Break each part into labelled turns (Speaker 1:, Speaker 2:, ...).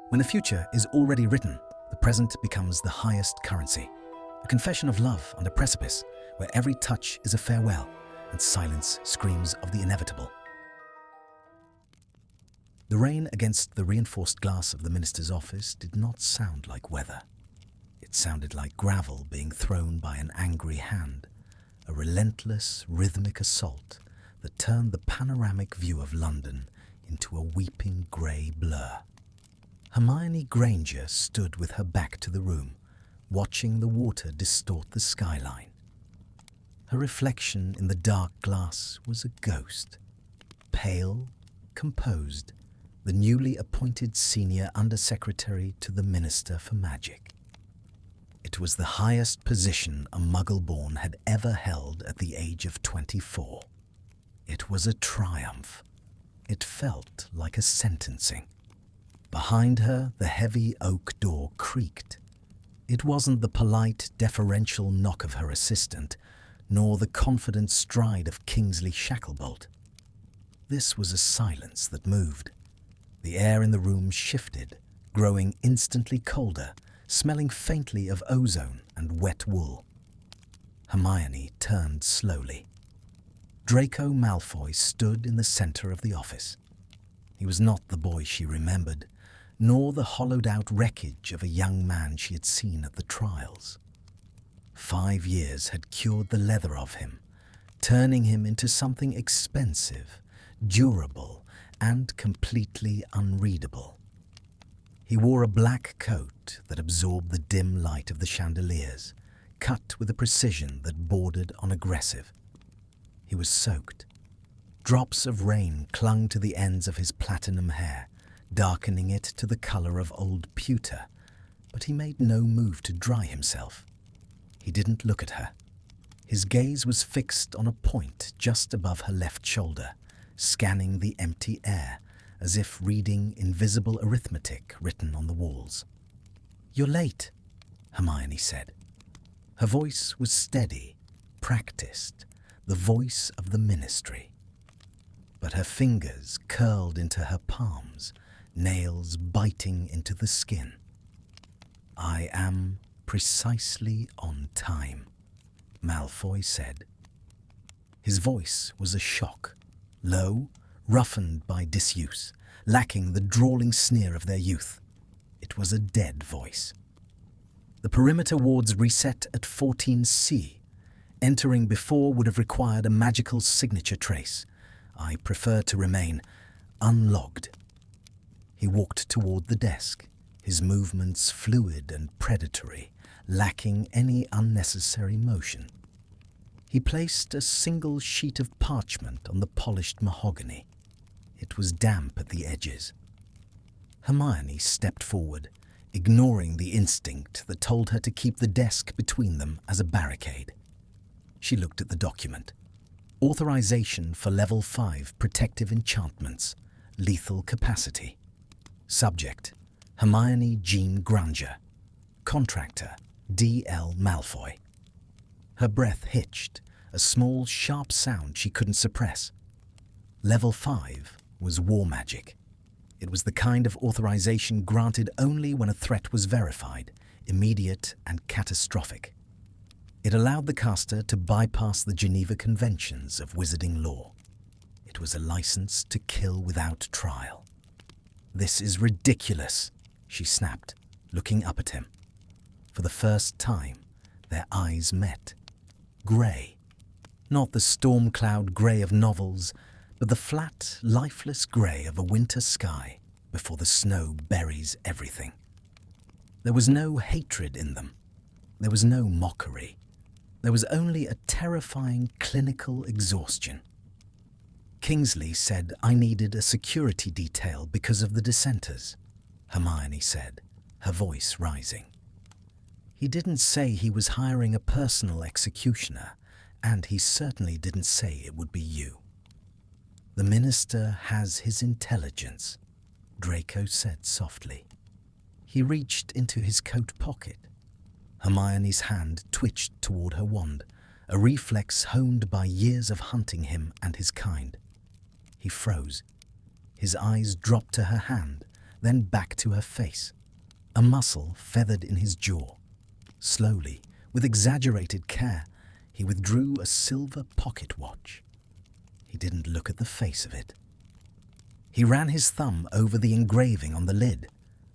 Speaker 1: When the future is already written, the present becomes the highest currency. A confession of love on a precipice where every touch is a farewell and silence screams of the inevitable. The rain against the reinforced glass of the minister's office did not sound like weather. It sounded like gravel being thrown by an angry hand, a relentless, rhythmic assault that turned the panoramic view of London into a weeping grey blur. Hermione Granger stood with her back to the room, watching the water distort the skyline. Her reflection in the dark glass was a ghost, pale, composed, the newly appointed senior undersecretary to the Minister for Magic. It was the highest position a Muggle-born had ever held at the age of 24. It was a triumph. It felt like a sentencing. Behind her, the heavy oak door creaked. It wasn't the polite, deferential knock of her assistant, nor the confident stride of Kingsley Shacklebolt. This was a silence that moved. The air in the room shifted, growing instantly colder, smelling faintly of ozone and wet wool. Hermione turned slowly. Draco Malfoy stood in the center of the office. He was not the boy she remembered, nor the hollowed-out wreckage of a young man she had seen at the trials. 5 years had cured the leather of him, turning him into something expensive, durable, and completely unreadable. He wore a black coat that absorbed the dim light of the chandeliers, cut with a precision that bordered on aggressive. He was soaked. Drops of rain clung to the ends of his platinum hair, darkening it to the color of old pewter, but he made no move to dry himself. He didn't look at her. His gaze was fixed on a point just above her left shoulder, scanning the empty air, as if reading invisible arithmetic written on the walls. "You're late," Hermione said. Her voice was steady, practiced, the voice of the ministry. But her fingers curled into her palms, nails biting into the skin. "I am precisely on time," Malfoy said. His voice was a shock, low, roughened by disuse, lacking the drawling sneer of their youth. It was a dead voice. The perimeter wards reset at 14C. Entering before would have required a magical signature trace. I prefer to remain unlogged. He walked toward the desk, his movements fluid and predatory, lacking any unnecessary motion. He placed a single sheet of parchment on the polished mahogany. It was damp at the edges. Hermione stepped forward, ignoring the instinct that told her to keep the desk between them as a barricade. She looked at the document. Authorization for Level 5 Protective Enchantments, Lethal Capacity. Subject, Hermione Jean Granger. Contractor, D.L. Malfoy. Her breath hitched, a small, sharp sound she couldn't suppress. Level 5 was war magic. It was the kind of authorization granted only when a threat was verified, immediate and catastrophic. It allowed the caster to bypass the Geneva Conventions of wizarding law. It was a license to kill without trial. "This is ridiculous," she snapped, looking up at him. For the first time, their eyes met. Grey. Not the storm cloud grey of novels, but the flat, lifeless grey of a winter sky before the snow buries everything. There was no hatred in them. There was no mockery. There was only a terrifying clinical exhaustion. "Kingsley said I needed a security detail because of the dissenters," Hermione said, her voice rising. "He didn't say he was hiring a personal executioner, and he certainly didn't say it would be you." "The minister has his intelligence," Draco said softly. He reached into his coat pocket. Hermione's hand twitched toward her wand, a reflex honed by years of hunting him and his kind. He froze. His eyes dropped to her hand, then back to her face. A muscle feathered in his jaw. Slowly, with exaggerated care, he withdrew a silver pocket watch. He didn't look at the face of it. He ran his thumb over the engraving on the lid,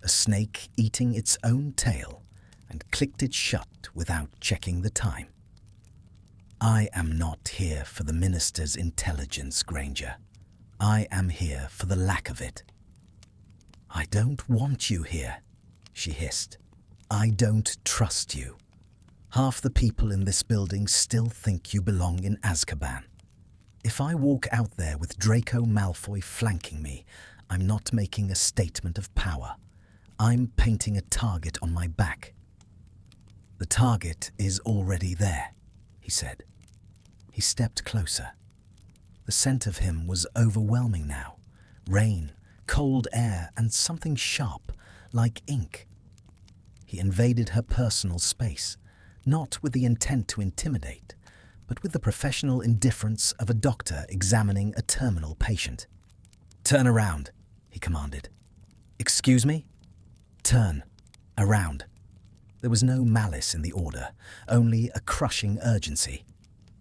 Speaker 1: a snake eating its own tail, and clicked it shut without checking the time. I am not here for the minister's intelligence, Granger. I am here for the lack of it. I don't want you here, she hissed. I don't trust you. Half the people in this building still think you belong in Azkaban. If I walk out there with Draco Malfoy flanking me, I'm not making a statement of power. I'm painting a target on my back. The target is already there, he said. He stepped closer. The scent of him was overwhelming now. Rain, cold air, and something sharp, like ink. He invaded her personal space, not with the intent to intimidate, but with the professional indifference of a doctor examining a terminal patient. "Turn around," he commanded. "Excuse me?" "Turn around." There was no malice in the order, only a crushing urgency.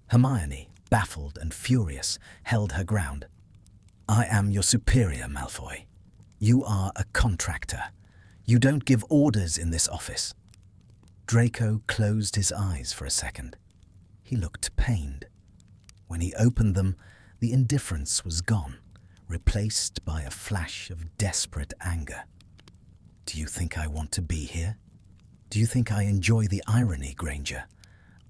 Speaker 1: Hermione, baffled and furious, held her ground. "I am your superior, Malfoy. You are a contractor. You don't give orders in this office." Draco closed his eyes for a second. He looked pained. When he opened them, the indifference was gone, replaced by a flash of desperate anger. "Do you think I want to be here? Do you think I enjoy the irony, Granger?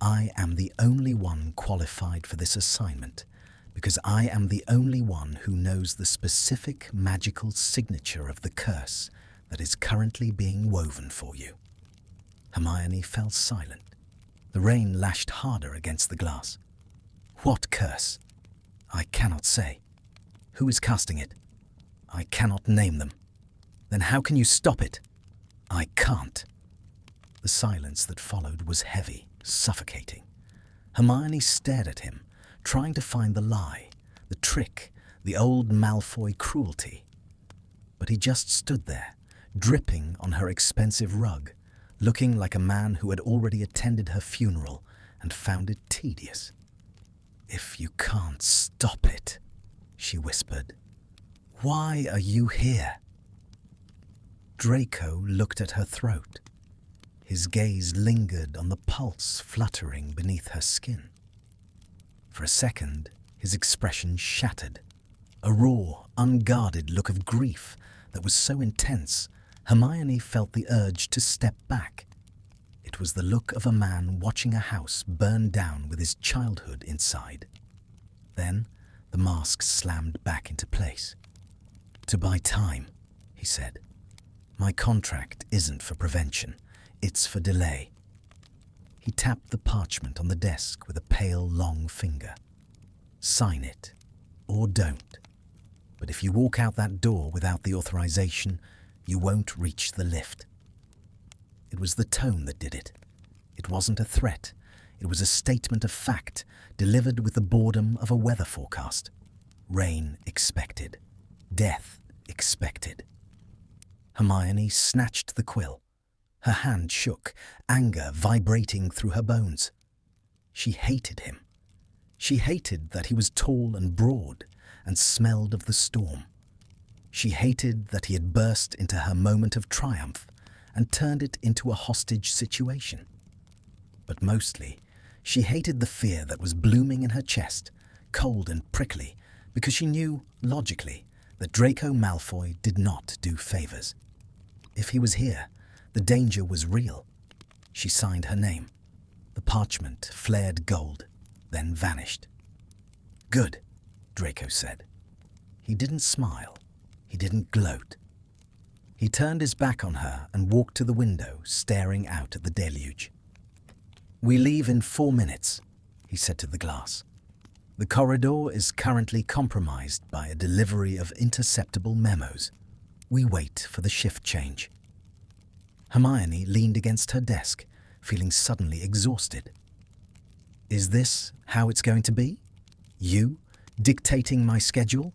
Speaker 1: I am the only one qualified for this assignment, because I am the only one who knows the specific magical signature of the curse that is currently being woven for you." Hermione fell silent. The rain lashed harder against the glass. "What curse?" "I cannot say." "Who is casting it?" "I cannot name them." "Then how can you stop it?" "I can't." The silence that followed was heavy, suffocating. Hermione stared at him, trying to find the lie, the trick, the old Malfoy cruelty. But he just stood there, dripping on her expensive rug, looking like a man who had already attended her funeral and found it tedious. "If you can't stop it," she whispered, "why are you here?" Draco looked at her throat. His gaze lingered on the pulse fluttering beneath her skin. For a second, his expression shattered. A raw, unguarded look of grief that was so intense, Hermione felt the urge to step back. It was the look of a man watching a house burn down with his childhood inside. Then, the mask slammed back into place. "To buy time," he said. "My contract isn't for prevention, it's for delay." He tapped the parchment on the desk with a pale, long finger. "Sign it, or don't. But if you walk out that door without the authorization, you won't reach the lift." It was the tone that did it. It wasn't a threat. It was a statement of fact, delivered with the boredom of a weather forecast. Rain expected. Death expected. Hermione snatched the quill. Her hand shook, anger vibrating through her bones. She hated him. She hated that he was tall and broad and smelled of the storm. She hated that he had burst into her moment of triumph and turned it into a hostage situation. But mostly, she hated the fear that was blooming in her chest, cold and prickly, because she knew, logically, that Draco Malfoy did not do favors. If he was here, the danger was real. She signed her name. The parchment flared gold, then vanished. "Good," Draco said. He didn't smile. He didn't gloat. He turned his back on her and walked to the window, staring out at the deluge. "We leave in 4 minutes," he said to the glass. "The corridor is currently compromised by a delivery of interceptable memos. We wait for the shift change." Hermione leaned against her desk, feeling suddenly exhausted. "Is this how it's going to be? You dictating my schedule?"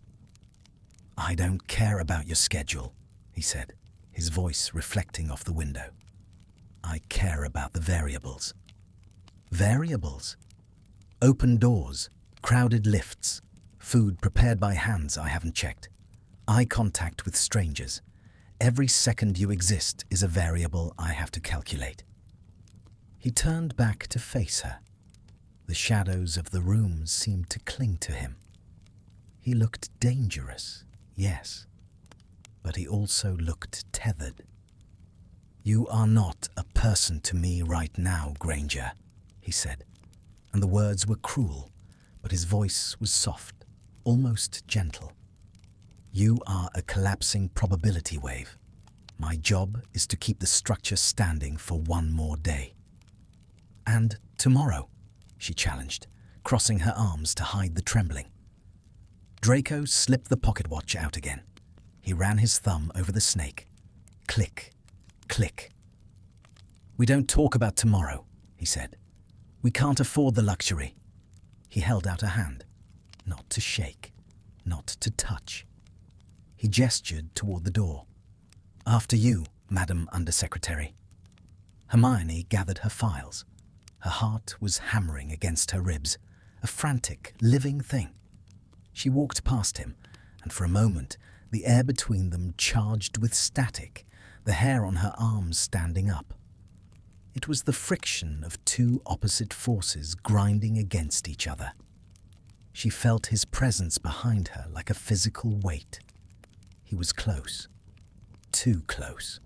Speaker 1: "I don't care about your schedule," he said, his voice reflecting off the window. I care about the variables. Variables? Open doors, crowded lifts, food prepared by hands I haven't checked, eye contact with strangers. Every second you exist is a variable I have to calculate. He turned back to face her. The shadows of the room seemed to cling to him. He looked dangerous, yes, but he also looked tethered. You are not a person to me right now, Granger, he said, and the words were cruel, but his voice was soft, almost gentle. You are a collapsing probability wave. My job is to keep the structure standing for one more day. And tomorrow, she challenged, crossing her arms to hide the trembling. Draco slipped the pocket watch out again. He ran his thumb over the snake. Click, click. We don't talk about tomorrow, he said. We can't afford the luxury. He held out a hand, not to shake, not to touch. He gestured toward the door. After you, Madam Undersecretary. Hermione gathered her files. Her heart was hammering against her ribs, a frantic, living thing. She walked past him, and for a moment the air between them charged with static, the hair on her arms standing up. It was the friction of two opposite forces grinding against each other. She felt his presence behind her like a physical weight. He was close, too close.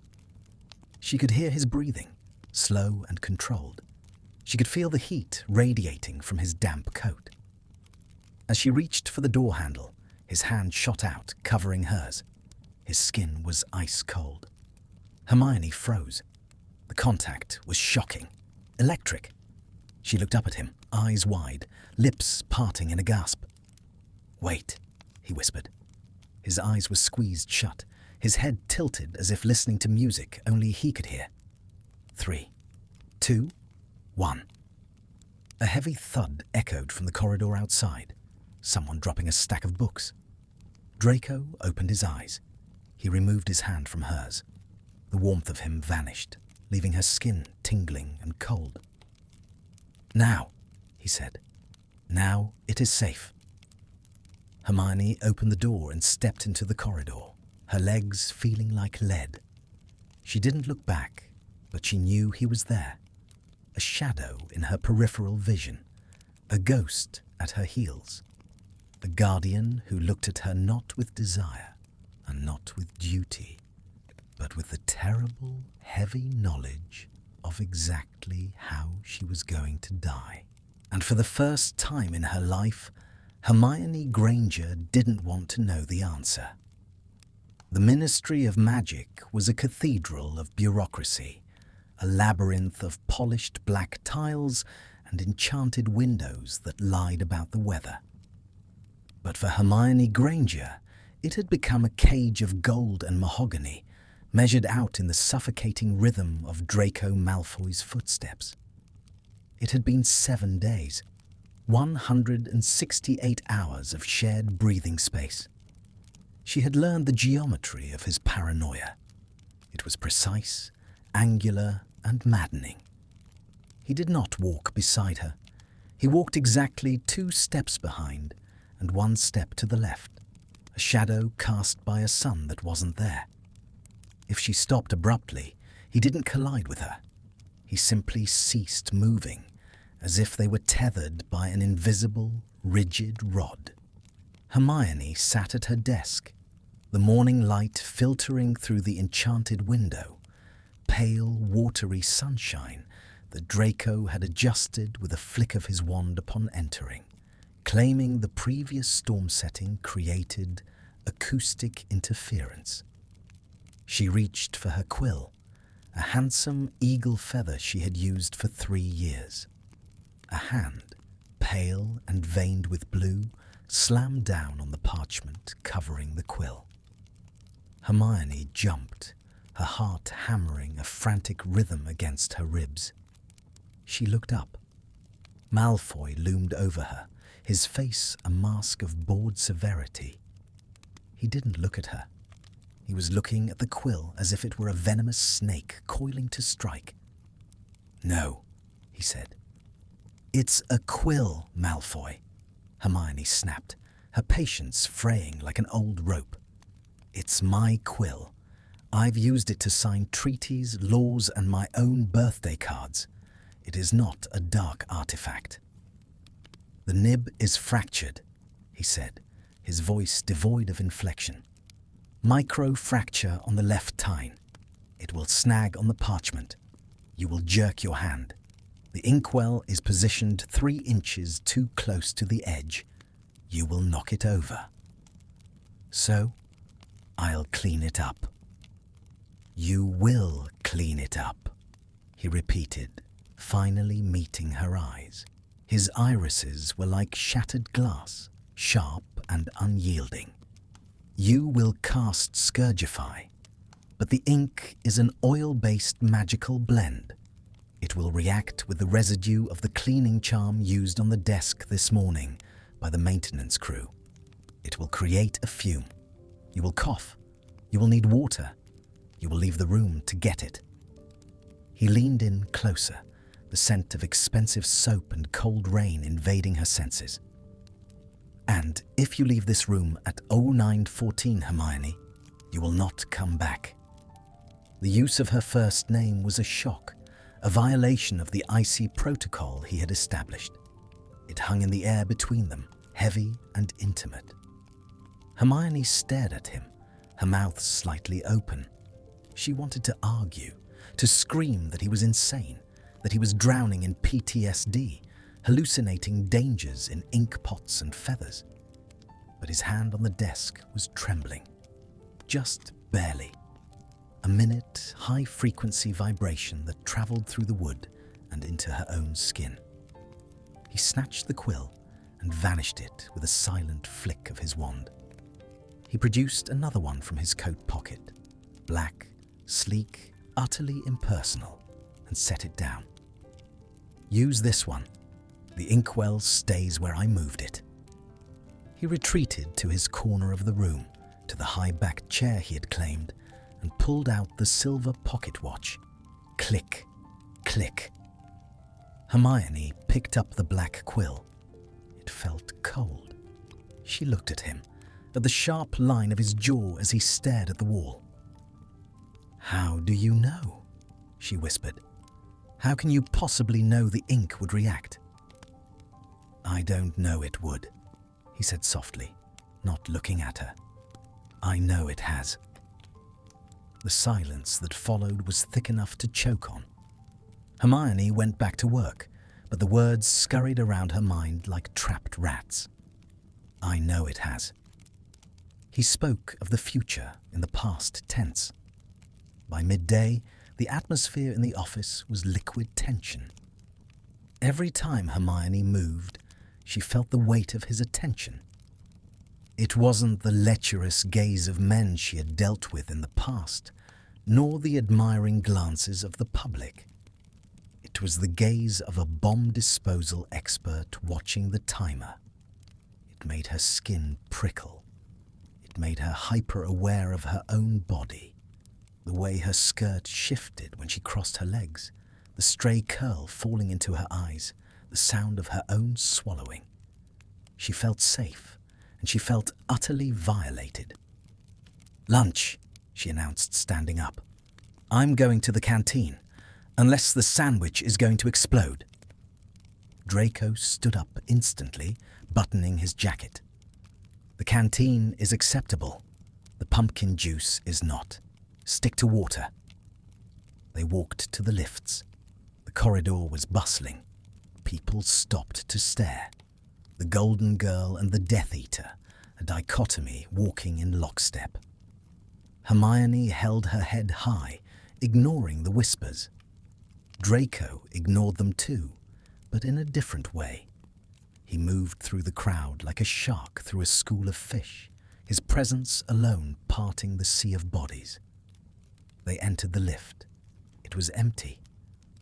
Speaker 1: She could hear his breathing, slow and controlled. She could feel the heat radiating from his damp coat. As she reached for the door handle, his hand shot out, covering hers. His skin was ice cold. Hermione froze. The contact was shocking, electric. She looked up at him, eyes wide, lips parting in a gasp. Wait, he whispered. His eyes were squeezed shut, his head tilted as if listening to music only he could hear. 3, 2, 1. A heavy thud echoed from the corridor outside, someone dropping a stack of books. Draco opened his eyes. He removed his hand from hers. The warmth of him vanished, leaving her skin tingling and cold. Now, he said. Now it is safe. Hermione opened the door and stepped into the corridor, her legs feeling like lead. She didn't look back, but she knew he was there. A shadow in her peripheral vision, a ghost at her heels. A guardian who looked at her not with desire and not with duty, but with the terrible, heavy knowledge of exactly how she was going to die. And for the first time in her life, Hermione Granger didn't want to know the answer. The Ministry of Magic was a cathedral of bureaucracy, a labyrinth of polished black tiles and enchanted windows that lied about the weather. But for Hermione Granger, it had become a cage of gold and mahogany, measured out in the suffocating rhythm of Draco Malfoy's footsteps. It had been 7 days, 168 hours of shared breathing space. She had learned the geometry of his paranoia. It was precise, angular, and maddening. He did not walk beside her. He walked exactly 2 steps behind and 1 step to the left, a shadow cast by a sun that wasn't there. If she stopped abruptly, he didn't collide with her. He simply ceased moving, as if they were tethered by an invisible, rigid rod. Hermione sat at her desk, the morning light filtering through the enchanted window, pale, watery sunshine that Draco had adjusted with a flick of his wand upon entering, claiming the previous storm setting created acoustic interference. She reached for her quill, a handsome eagle feather she had used for 3 years. A hand, pale and veined with blue, slammed down on the parchment covering the quill. Hermione jumped, her heart hammering a frantic rhythm against her ribs. She looked up. Malfoy loomed over her, his face a mask of bored severity. He didn't look at her. He was looking at the quill as if it were a venomous snake coiling to strike. "No," he said. "It's a quill, Malfoy," Hermione snapped, her patience fraying like an old rope. "It's my quill. I've used it to sign treaties, laws, and my own birthday cards. It is not a dark artifact." "The nib is fractured," he said, his voice devoid of inflection. "Micro-fracture on the left tine. It will snag on the parchment. You will jerk your hand. The inkwell is positioned 3 inches too close to the edge. You will knock it over. So, I'll clean it up." "You will clean it up," he repeated, finally meeting her eyes. His irises were like shattered glass, sharp and unyielding. "You will cast Scourgify, but the ink is an oil-based magical blend. It will react with the residue of the cleaning charm used on the desk this morning by the maintenance crew. It will create a fume. You will cough. You will need water. You will leave the room to get it." He leaned in closer, the scent of expensive soap and cold rain invading her senses. "And if you leave this room at 09:14, Hermione, you will not come back." The use of her first name was a shock, a violation of the icy protocol he had established. It hung in the air between them, heavy and intimate. Hermione stared at him, her mouth slightly open. She wanted to argue, to scream that he was insane, that he was drowning in PTSD, hallucinating dangers in ink pots and feathers. But his hand on the desk was trembling, just barely. A minute, high-frequency vibration that travelled through the wood and into her own skin. He snatched the quill and vanished it with a silent flick of his wand. He produced another one from his coat pocket, black, sleek, utterly impersonal, and set it down. "Use this one. The inkwell stays where I moved it." He retreated to his corner of the room, to the high-backed chair he had claimed, and pulled out the silver pocket watch. Click, click. Hermione picked up the black quill. It felt cold. She looked at him, at the sharp line of his jaw as he stared at the wall. "How do you know?" she whispered. "How can you possibly know the ink would react?" "I don't know it would," he said softly, not looking at her. "I know it has." The silence that followed was thick enough to choke on. Hermione went back to work, but the words scurried around her mind like trapped rats. "I know it has." He spoke of the future in the past tense. By midday, the atmosphere in the office was liquid tension. Every time Hermione moved, she felt the weight of his attention. It wasn't the lecherous gaze of men she had dealt with in the past, nor the admiring glances of the public. It was the gaze of a bomb disposal expert watching the timer. It made her skin prickle. It made her hyper-aware of her own body, the way her skirt shifted when she crossed her legs, the stray curl falling into her eyes, the sound of her own swallowing. She felt safe, and she felt utterly violated. "Lunch," she announced, standing up. "I'm going to the canteen, unless the sandwich is going to explode." Draco stood up instantly, buttoning his jacket. "The canteen is acceptable. The pumpkin juice is not. Stick to water." They walked to the lifts. The corridor was bustling. People stopped to stare. The Golden Girl and the Death Eater, a dichotomy walking in lockstep. Hermione held her head high, ignoring the whispers. Draco ignored them too, but in a different way. He moved through the crowd like a shark through a school of fish, his presence alone parting the sea of bodies. They entered the lift. It was empty.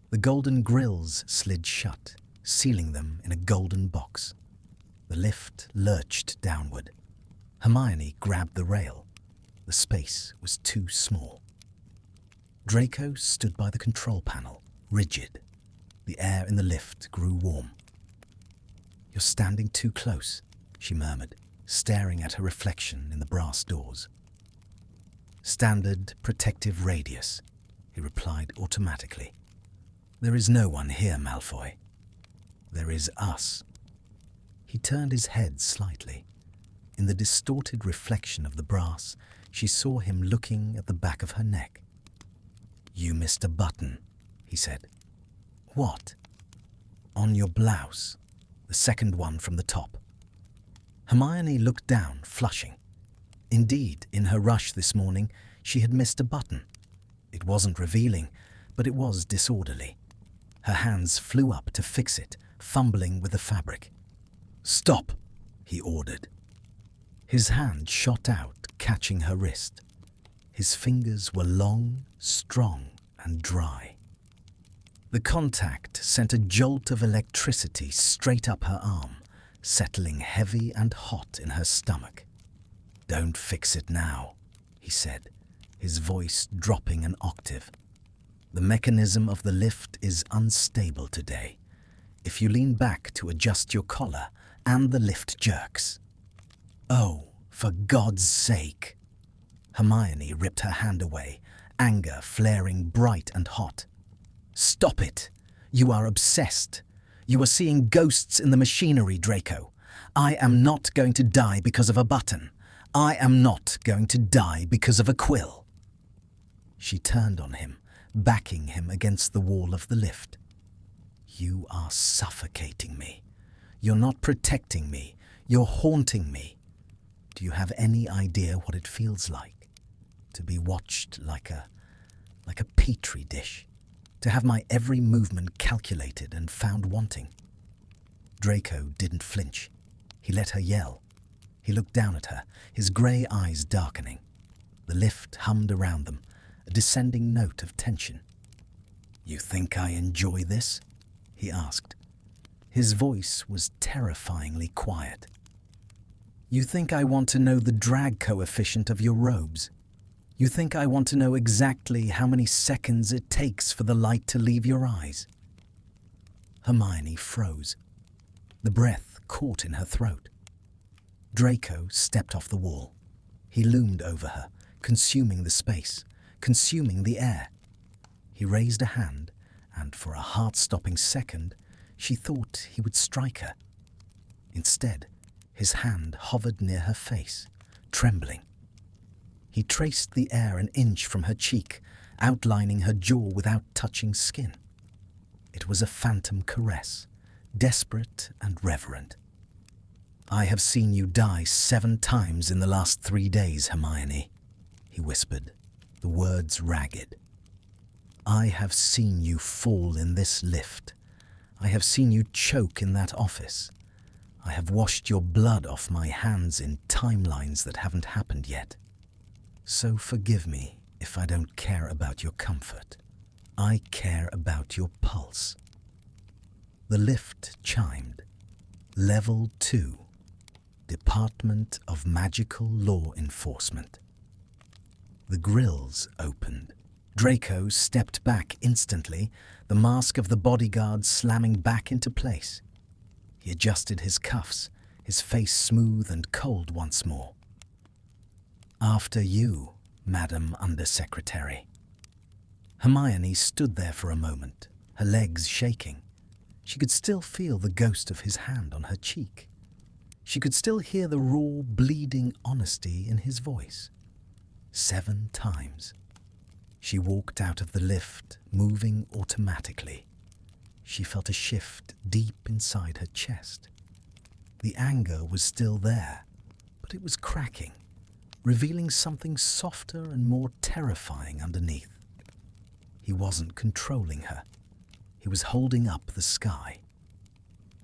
Speaker 1: The golden grills slid shut, sealing them in a golden box. The lift lurched downward. Hermione grabbed the rail. The space was too small. Draco stood by the control panel, rigid. The air in the lift grew warm. "You're standing too close," she murmured, staring at her reflection in the brass doors. "Standard protective radius," he replied automatically. "There is no one here, Malfoy. There is us." He turned his head slightly. In the distorted reflection of the brass, she saw him looking at the back of her neck. "You missed a button," he said. "What?" "On your blouse, the second one from the top." Hermione looked down, flushing. Indeed, in her rush this morning, she had missed a button. It wasn't revealing, but it was disorderly. Her hands flew up to fix it, fumbling with the fabric. "Stop," he ordered. His hand shot out, catching her wrist. His fingers were long, strong, and dry. The contact sent a jolt of electricity straight up her arm, settling heavy and hot in her stomach. "Don't fix it now," he said, his voice dropping an octave. "The mechanism of the lift is unstable today. If you lean back to adjust your collar, and the lift jerks." "Oh, for God's sake!" Hermione ripped her hand away, anger flaring bright and hot. "Stop it! You are obsessed. You are seeing ghosts in the machinery, Draco. I am not going to die because of a button. I am not going to die because of a quill." She turned on him, backing him against the wall of the lift. "You are suffocating me. You're not protecting me. You're haunting me. Do you have any idea what it feels like? To be watched like a petri dish. To have my every movement calculated and found wanting." Draco didn't flinch. He let her yell. He looked down at her, his grey eyes darkening. The lift hummed around them, a descending note of tension. "You think I enjoy this?" he asked. His voice was terrifyingly quiet. "You think I want to know the drag coefficient of your robes? You think I want to know exactly how many seconds it takes for the light to leave your eyes?" Hermione froze. The breath caught in her throat. Draco stepped off the wall. He loomed over her, consuming the space, consuming the air. He raised a hand, and for a heart-stopping second, she thought he would strike her. Instead, his hand hovered near her face, trembling. He traced the air an inch from her cheek, outlining her jaw without touching skin. It was a phantom caress, desperate and reverent. "I have seen you die 7 times in the last 3 days, Hermione," he whispered, the words ragged. "I have seen you fall in this lift. I have seen you choke in that office. I have washed your blood off my hands in timelines that haven't happened yet. So forgive me if I don't care about your comfort. I care about your pulse." The lift chimed. Level 2. Department of Magical Law Enforcement. The grills opened. Draco stepped back instantly, the mask of the bodyguard slamming back into place. He adjusted his cuffs, his face smooth and cold once more. "After you, Madam Undersecretary." Hermione stood there for a moment, her legs shaking. She could still feel the ghost of his hand on her cheek. She could still hear the raw, bleeding honesty in his voice. 7 times. She walked out of the lift, moving automatically. She felt a shift deep inside her chest. The anger was still there, but it was cracking, revealing something softer and more terrifying underneath. He wasn't controlling her. He was holding up the sky.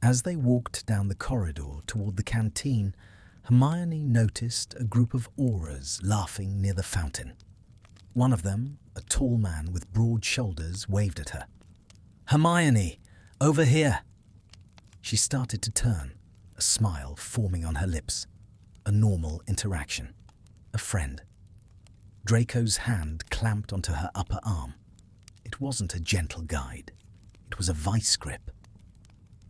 Speaker 1: As they walked down the corridor toward the canteen, Hermione noticed a group of Aurors laughing near the fountain. One of them, a tall man with broad shoulders, waved at her. "Hermione, over here!" She started to turn, a smile forming on her lips. A normal interaction. A friend. Draco's hand clamped onto her upper arm. It wasn't a gentle guide. It was a vice grip.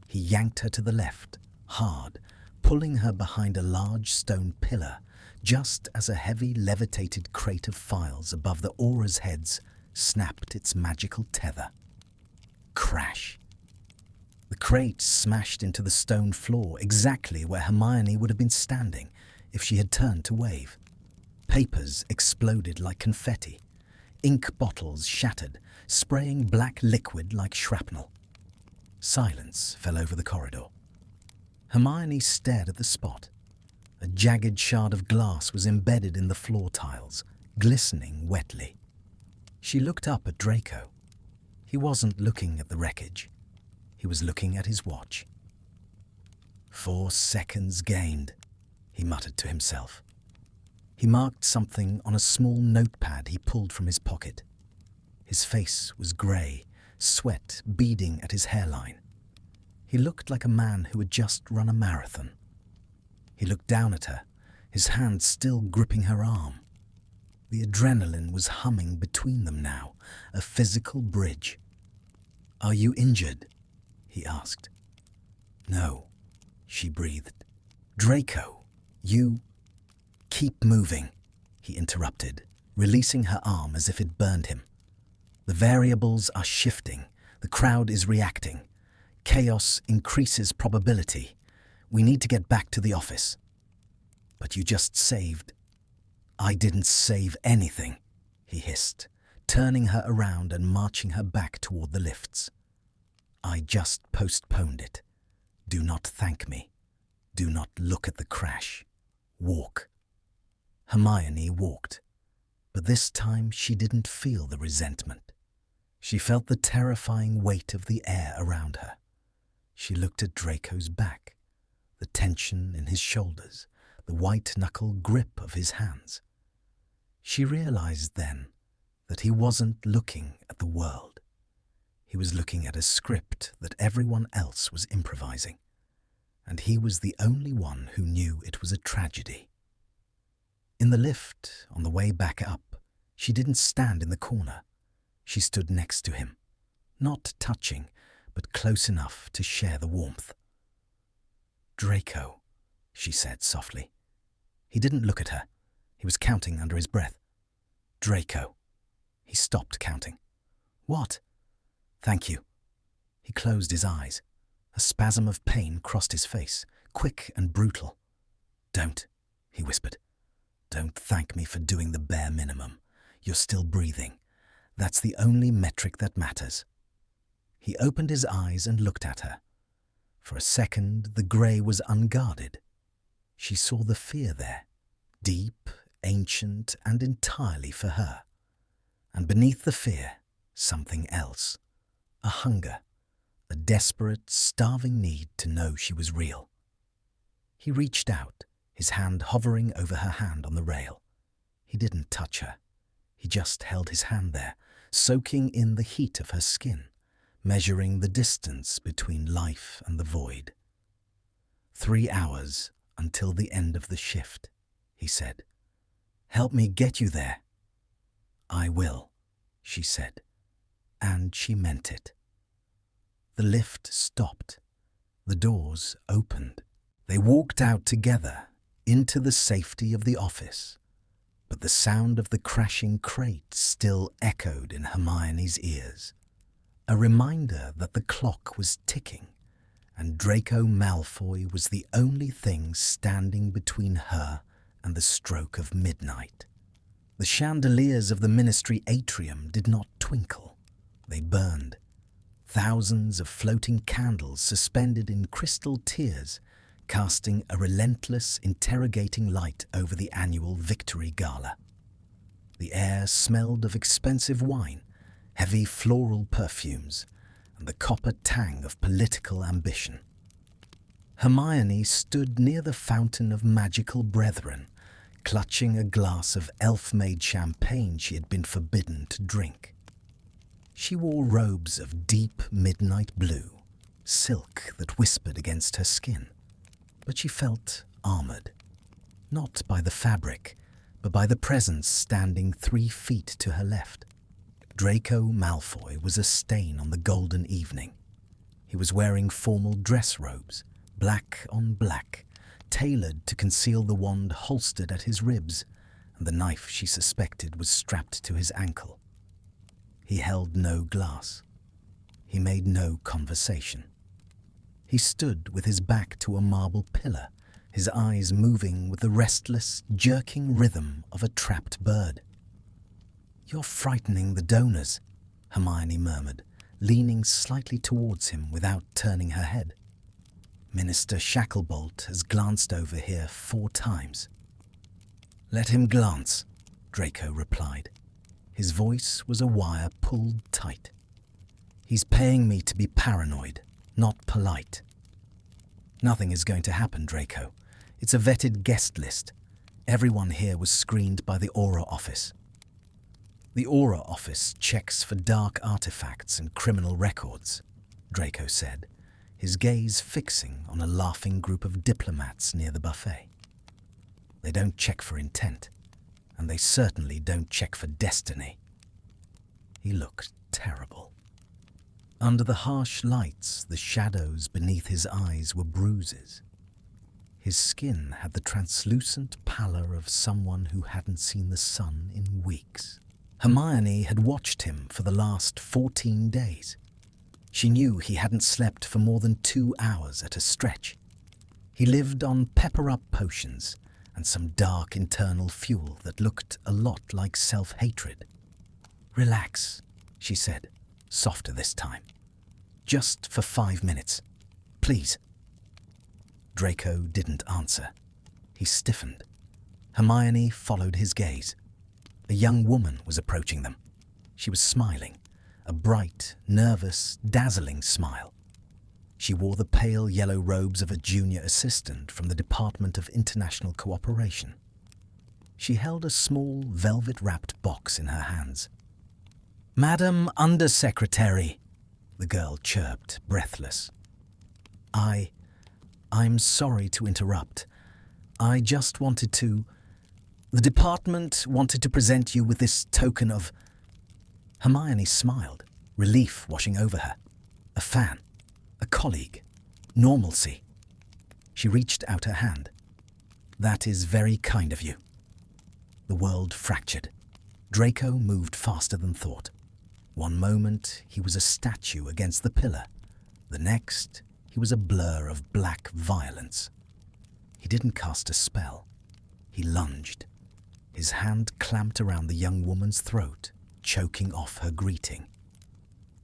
Speaker 1: He yanked her to the left, hard, pulling her behind a large stone pillar, just as a heavy levitated crate of files above the aura's heads snapped its magical tether. Crash. The crate smashed into the stone floor exactly where Hermione would have been standing if she had turned to wave. Papers exploded like confetti. Ink bottles shattered, spraying black liquid like shrapnel. Silence fell over the corridor. Hermione stared at the spot. A jagged shard of glass was embedded in the floor tiles, glistening wetly. She looked up at Draco. He wasn't looking at the wreckage. He was looking at his watch. 4 seconds gained, he muttered to himself. He marked something on a small notepad he pulled from his pocket. His face was grey, sweat beading at his hairline. He looked like a man who had just run a marathon. He looked down at her, his hand still gripping her arm. The adrenaline was humming between them now, a physical bridge. "Are you injured?" he asked. "No," she breathed. "Draco, you—" "Keep moving," he interrupted, releasing her arm as if it burned him. "The variables are shifting. The crowd is reacting. Chaos increases probability. We need to get back to the office." "But you just saved—" "I didn't save anything," he hissed, turning her around and marching her back toward the lifts. "I just postponed it. Do not thank me. Do not look at the crash. Walk." Hermione walked, but this time she didn't feel the resentment. She felt the terrifying weight of the air around her. She looked at Draco's back, the tension in his shoulders, the white-knuckle grip of his hands. She realized then that he wasn't looking at the world. He was looking at a script that everyone else was improvising, and he was the only one who knew it was a tragedy. In the lift, on the way back up, she didn't stand in the corner. She stood next to him, not touching, but close enough to share the warmth. "Draco," she said softly. He didn't look at her. He was counting under his breath. "Draco." He stopped counting. "What?" "Thank you." He closed his eyes. A spasm of pain crossed his face, quick and brutal. "Don't," he whispered. "Don't thank me for doing the bare minimum. You're still breathing. That's the only metric that matters." He opened his eyes and looked at her. For a second, the grey was unguarded. She saw the fear there, deep, ancient, and entirely for her. And beneath the fear, something else. A hunger, a desperate, starving need to know she was real. He reached out, his hand hovering over her hand on the rail. He didn't touch her. He just held his hand there, soaking in the heat of her skin, measuring the distance between life and the void. 3 hours until the end of the shift, he said. "Help me get you there." "I will," she said, and she meant it. The lift stopped. The doors opened. They walked out together into the safety of the office, but the sound of the crashing crate still echoed in Hermione's ears, a reminder that the clock was ticking, and Draco Malfoy was the only thing standing between her and the stroke of midnight. The chandeliers of the ministry atrium did not twinkle. They burned. Thousands of floating candles suspended in crystal tiers, casting a relentless, interrogating light over the annual Victory Gala. The air smelled of expensive wine, heavy floral perfumes, and the copper tang of political ambition. Hermione stood near the fountain of magical brethren, clutching a glass of elf-made champagne she had been forbidden to drink. She wore robes of deep midnight blue, silk that whispered against her skin, but she felt armored, not by the fabric, but by the presence standing 3 feet to her left. Draco Malfoy was a stain on the golden evening. He was wearing formal dress robes, black on black, tailored to conceal the wand holstered at his ribs, and the knife she suspected was strapped to his ankle. He held no glass. He made no conversation. He stood with his back to a marble pillar, his eyes moving with the restless, jerking rhythm of a trapped bird. "You're frightening the donors," Hermione murmured, leaning slightly towards him without turning her head. "Minister Shacklebolt has glanced over here 4 times. "Let him glance," Draco replied. His voice was a wire pulled tight. "He's paying me to be paranoid, not polite." "Nothing is going to happen, Draco. It's a vetted guest list. Everyone here was screened by the Aura Office." "The Aura Office checks for dark artifacts and criminal records," Draco said, his gaze fixing on a laughing group of diplomats near the buffet. "They don't check for intent, and they certainly don't check for destiny." He looked terrible. Under the harsh lights, the shadows beneath his eyes were bruises. His skin had the translucent pallor of someone who hadn't seen the sun in weeks. Hermione had watched him for the last 14 days. She knew he hadn't slept for more than 2 hours at a stretch. He lived on pepper-up potions and some dark internal fuel that looked a lot like self-hatred. "Relax," she said, softer this time. "Just for 5 minutes. Please." Draco didn't answer. He stiffened. Hermione followed his gaze. A young woman was approaching them. She was smiling, a bright, nervous, dazzling smile. She wore the pale yellow robes of a junior assistant from the Department of International Cooperation. She held a small, velvet-wrapped box in her hands. "Madam Undersecretary," the girl chirped, breathless. I'm sorry to interrupt. I just wanted to... The department wanted to present you with this token of..." Hermione smiled, relief washing over her. A fan, a colleague, normalcy. She reached out her hand. "That is very kind of you." The world fractured. Draco moved faster than thought. One moment, he was a statue against the pillar. The next, he was a blur of black violence. He didn't cast a spell. He lunged. His hand clamped around the young woman's throat, choking off her greeting.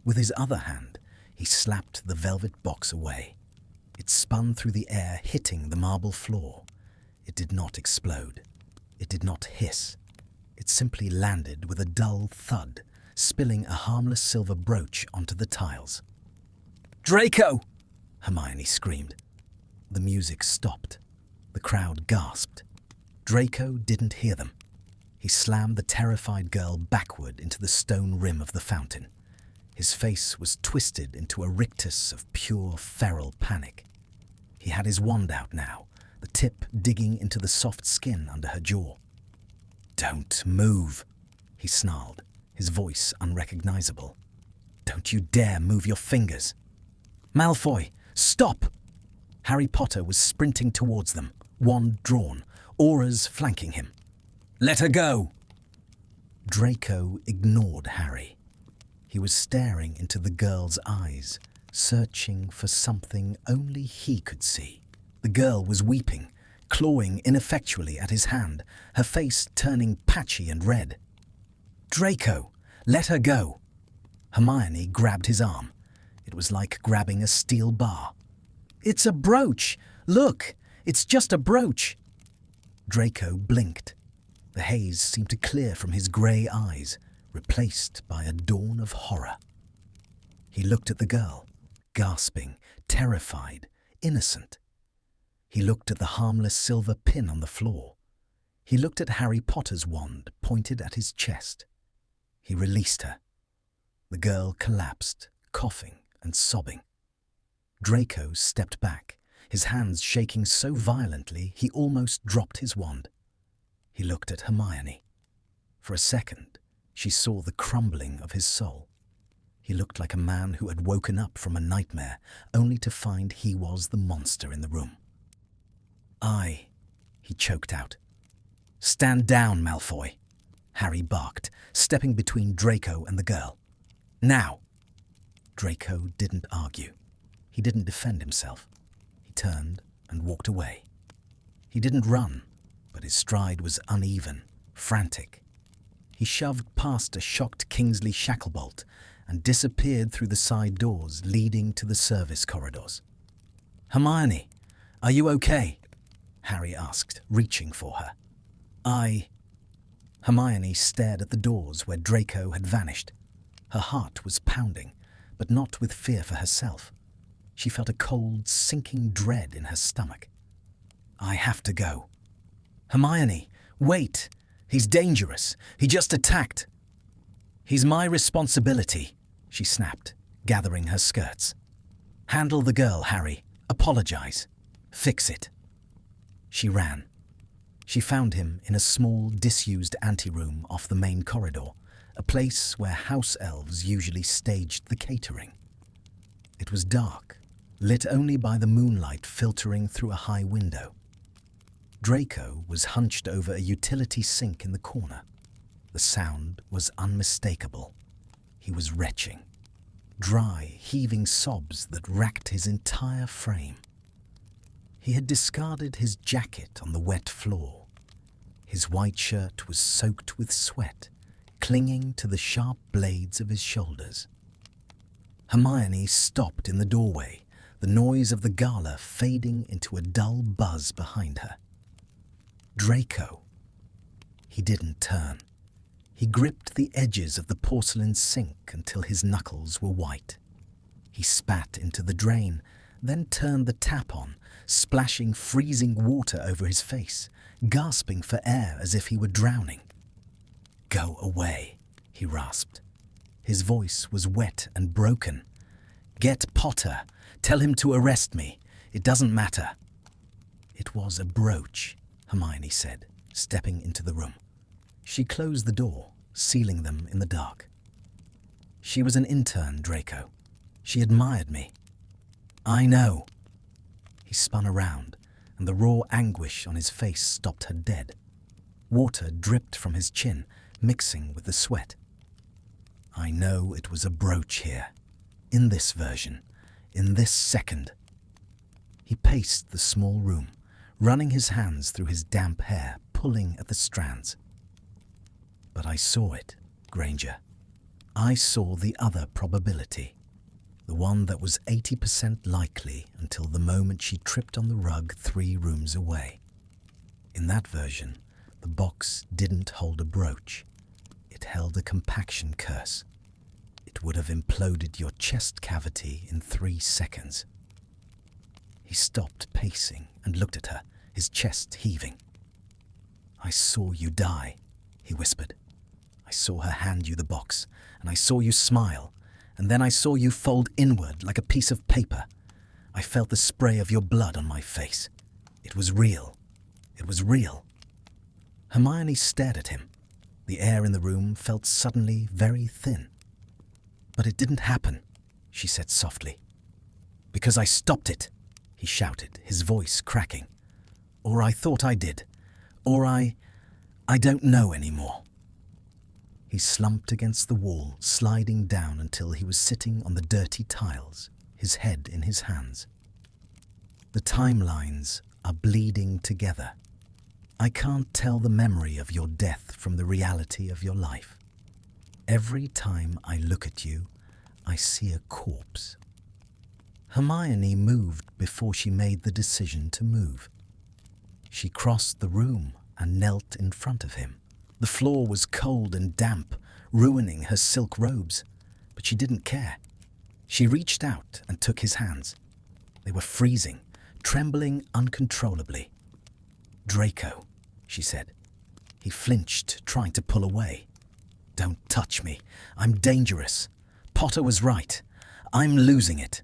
Speaker 1: With his other hand, he slapped the velvet box away. It spun through the air, hitting the marble floor. It did not explode. It did not hiss. It simply landed with a dull thud, spilling a harmless silver brooch onto the tiles. "Draco!" Hermione screamed. The music stopped. The crowd gasped. Draco didn't hear them. He slammed the terrified girl backward into the stone rim of the fountain. His face was twisted into a rictus of pure feral panic. He had his wand out now, the tip digging into the soft skin under her jaw. "Don't move," he snarled, his voice unrecognizable. "Don't you dare move your fingers." "Malfoy, stop!" Harry Potter was sprinting towards them, wand drawn, auras flanking him. "Let her go!" Draco ignored Harry. He was staring into the girl's eyes, searching for something only he could see. The girl was weeping, clawing ineffectually at his hand, her face turning patchy and red. "Draco, let her go!" Hermione grabbed his arm. It was like grabbing a steel bar. "It's a brooch! Look, it's just a brooch!" Draco blinked. The haze seemed to clear from his grey eyes, replaced by a dawn of horror. He looked at the girl, gasping, terrified, innocent. He looked at the harmless silver pin on the floor. He looked at Harry Potter's wand pointed at his chest. He released her. The girl collapsed, coughing and sobbing. Draco stepped back, his hands shaking so violently he almost dropped his wand. He looked at Hermione. For a second, she saw the crumbling of his soul. He looked like a man who had woken up from a nightmare, only to find he was the monster in the room. He choked out. "Stand down, Malfoy," Harry barked, stepping between Draco and the girl. "Now!" Draco didn't argue. He didn't defend himself. He turned and walked away. He didn't run, but his stride was uneven, frantic. He shoved past a shocked Kingsley Shacklebolt and disappeared through the side doors leading to the service corridors. "Hermione, are you okay?" Harry asked, reaching for her. Hermione stared at the doors where Draco had vanished. Her heart was pounding, but not with fear for herself. She felt a cold, sinking dread in her stomach. "I have to go." "Hermione, wait! He's dangerous. He just attacked." "He's my responsibility," she snapped, gathering her skirts. "Handle the girl, Harry. Apologize. Fix it." She ran. She found him in a small, disused anteroom off the main corridor, a place where house elves usually staged the catering. It was dark, lit only by the moonlight filtering through a high window. Draco was hunched over a utility sink in the corner. The sound was unmistakable. He was retching. Dry, heaving sobs that racked his entire frame. He had discarded his jacket on the wet floor. His white shirt was soaked with sweat, clinging to the sharp blades of his shoulders. Hermione stopped in the doorway, the noise of the gala fading into a dull buzz behind her. Draco. He didn't turn. He gripped the edges of the porcelain sink until his knuckles were white. He spat into the drain, then turned the tap on, splashing freezing water over his face, gasping for air as if he were drowning. "Go away," he rasped. His voice was wet and broken. "Get Potter. Tell him to arrest me. It doesn't matter." "It was a brooch," Hermione said, stepping into the room. She closed the door, sealing them in the dark. "She was an intern, Draco. She admired me." "I know." He spun around, and the raw anguish on his face stopped her dead. Water dripped from his chin, mixing with the sweat. "I know it was a brooch here. In this version. In this second." He paced the small room, running his hands through his damp hair, pulling at the strands. "But I saw it, Granger. I saw the other probability. The one that was 80% likely until the moment she tripped on the rug 3 rooms away. In that version, the box didn't hold a brooch. It held a compaction curse. It would have imploded your chest cavity in 3 seconds. He stopped pacing and looked at her, his chest heaving. "I saw you die," he whispered. "I saw her hand you the box, and I saw you smile, and then I saw you fold inward like a piece of paper. I felt the spray of your blood on my face. It was real. It was real." Hermione stared at him. The air in the room felt suddenly very thin. "But it didn't happen," she said softly. "Because I stopped it," he shouted, his voice cracking. "Or I thought I did. Or I don't know anymore." He slumped against the wall, sliding down until he was sitting on the dirty tiles, his head in his hands. "The timelines are bleeding together. I can't tell the memory of your death from the reality of your life. Every time I look at you, I see a corpse." Hermione moved before she made the decision to move. She crossed the room and knelt in front of him. The floor was cold and damp, ruining her silk robes, but she didn't care. She reached out and took his hands. They were freezing, trembling uncontrollably. "Draco," she said. He flinched, trying to pull away. "Don't touch me. I'm dangerous. Potter was right. I'm losing it."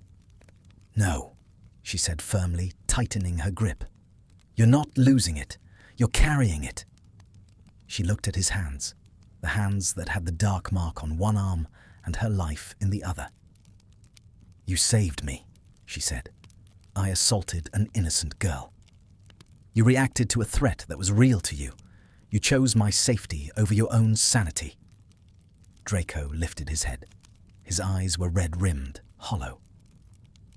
Speaker 1: "No," she said firmly, tightening her grip. "You're not losing it. You're carrying it." She looked at his hands, the hands that had the dark mark on one arm and her life in the other. "You saved me," she said. "I assaulted an innocent girl. You reacted to a threat that was real to you. You chose my safety over your own sanity." Draco lifted his head. His eyes were red-rimmed, hollow.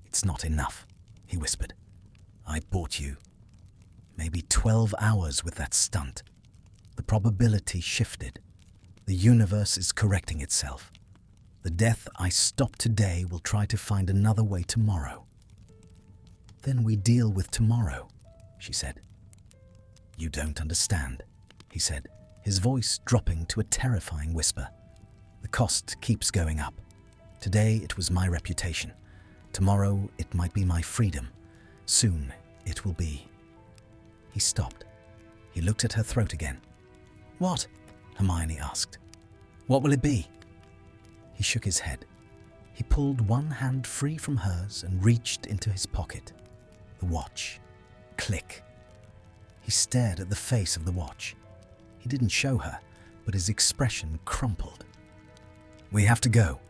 Speaker 1: "It's not enough," he whispered. "I bought you maybe 12 hours with that stunt. The probability shifted. The universe is correcting itself. The death I stop today will try to find another way tomorrow." "Then we deal with tomorrow," she said. "You don't understand," he said, his voice dropping to a terrifying whisper. "The cost keeps going up. Today it was my reputation. Tomorrow it might be my freedom. Soon it will be..." He stopped. He looked at her throat again. "What?" Hermione asked. "What will it be?" He shook his head. He pulled one hand free from hers and reached into his pocket. The watch. Click. He stared at the face of the watch. He didn't show her, but his expression crumpled. "We have to go,"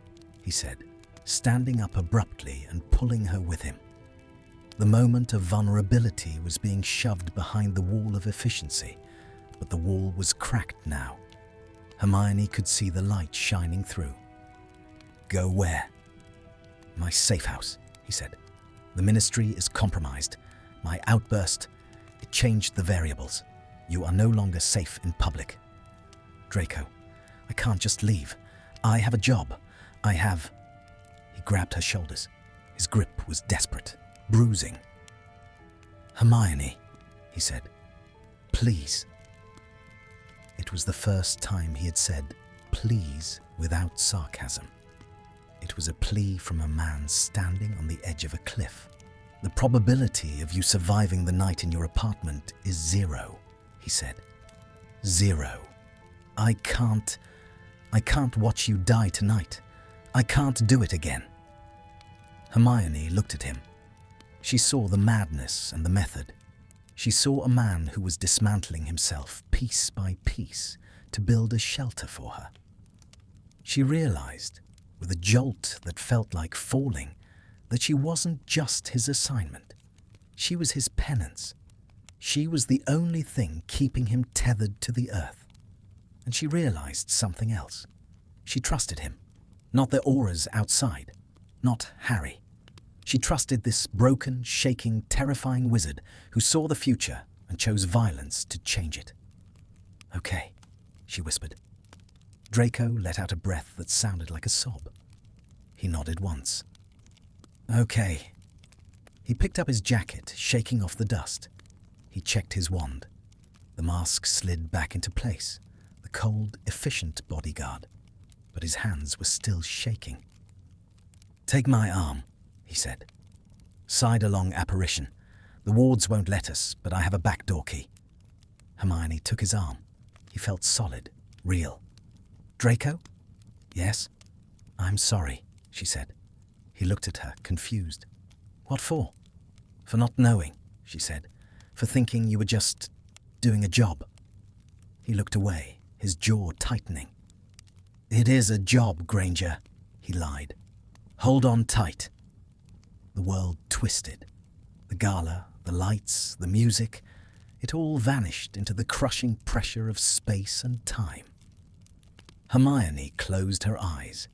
Speaker 1: he said, standing up abruptly and pulling her with him. The moment of vulnerability was being shoved behind the wall of efficiency, but the wall was cracked now. Hermione could see the light shining through. "Go where?" "My safe house," he said. "The ministry is compromised. My outburst, it changed the variables. You are no longer safe in public." "Draco, I can't just leave. I have a job. I have..." He grabbed her shoulders. His grip was desperate, bruising. "Hermione," he said. "Please." It was the first time he had said "please" without sarcasm. It was a plea from a man standing on the edge of a cliff. "The probability of you surviving the night in your apartment is 0, he said. 0. I can't watch you die tonight. I can't do it again." Hermione looked at him. She saw the madness and the method. She saw a man who was dismantling himself piece by piece to build a shelter for her. She realized, with a jolt that felt like falling, that she wasn't just his assignment. She was his penance. She was the only thing keeping him tethered to the earth. And she realized something else. She trusted him, not the auras outside, not Harry. She trusted this broken, shaking, terrifying wizard who saw the future and chose violence to change it. "Okay," she whispered. Draco let out a breath that sounded like a sob. He nodded once. "Okay." He picked up his jacket, shaking off the dust. He checked his wand. The mask slid back into place, the cold, efficient bodyguard, but his hands were still shaking. "Take my arm," he said. "Side-along apparition. The wards won't let us, but I have a back door key." Hermione took his arm. He felt solid, real. "Draco?" "Yes?" "I'm sorry," she said. He looked at her, confused. "What for?" "For not knowing," she said. "For thinking you were just doing a job." He looked away, his jaw tightening. "It is a job, Granger," he lied. "Hold on tight." The world twisted. The gala, the lights, the music, it all vanished into the crushing pressure of space and time. Hermione closed her eyes,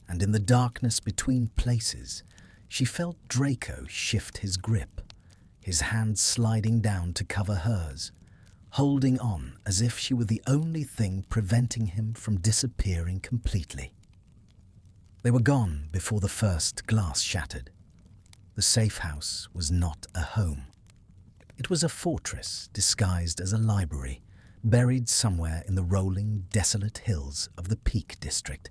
Speaker 1: and in the darkness between places, she felt Draco shift his grip, his hand sliding down to cover hers, holding on as if she were the only thing preventing him from disappearing completely. They were gone before the first glass shattered. The safe house was not a home. It was a fortress disguised as a library, buried somewhere in the rolling, desolate hills of the Peak District.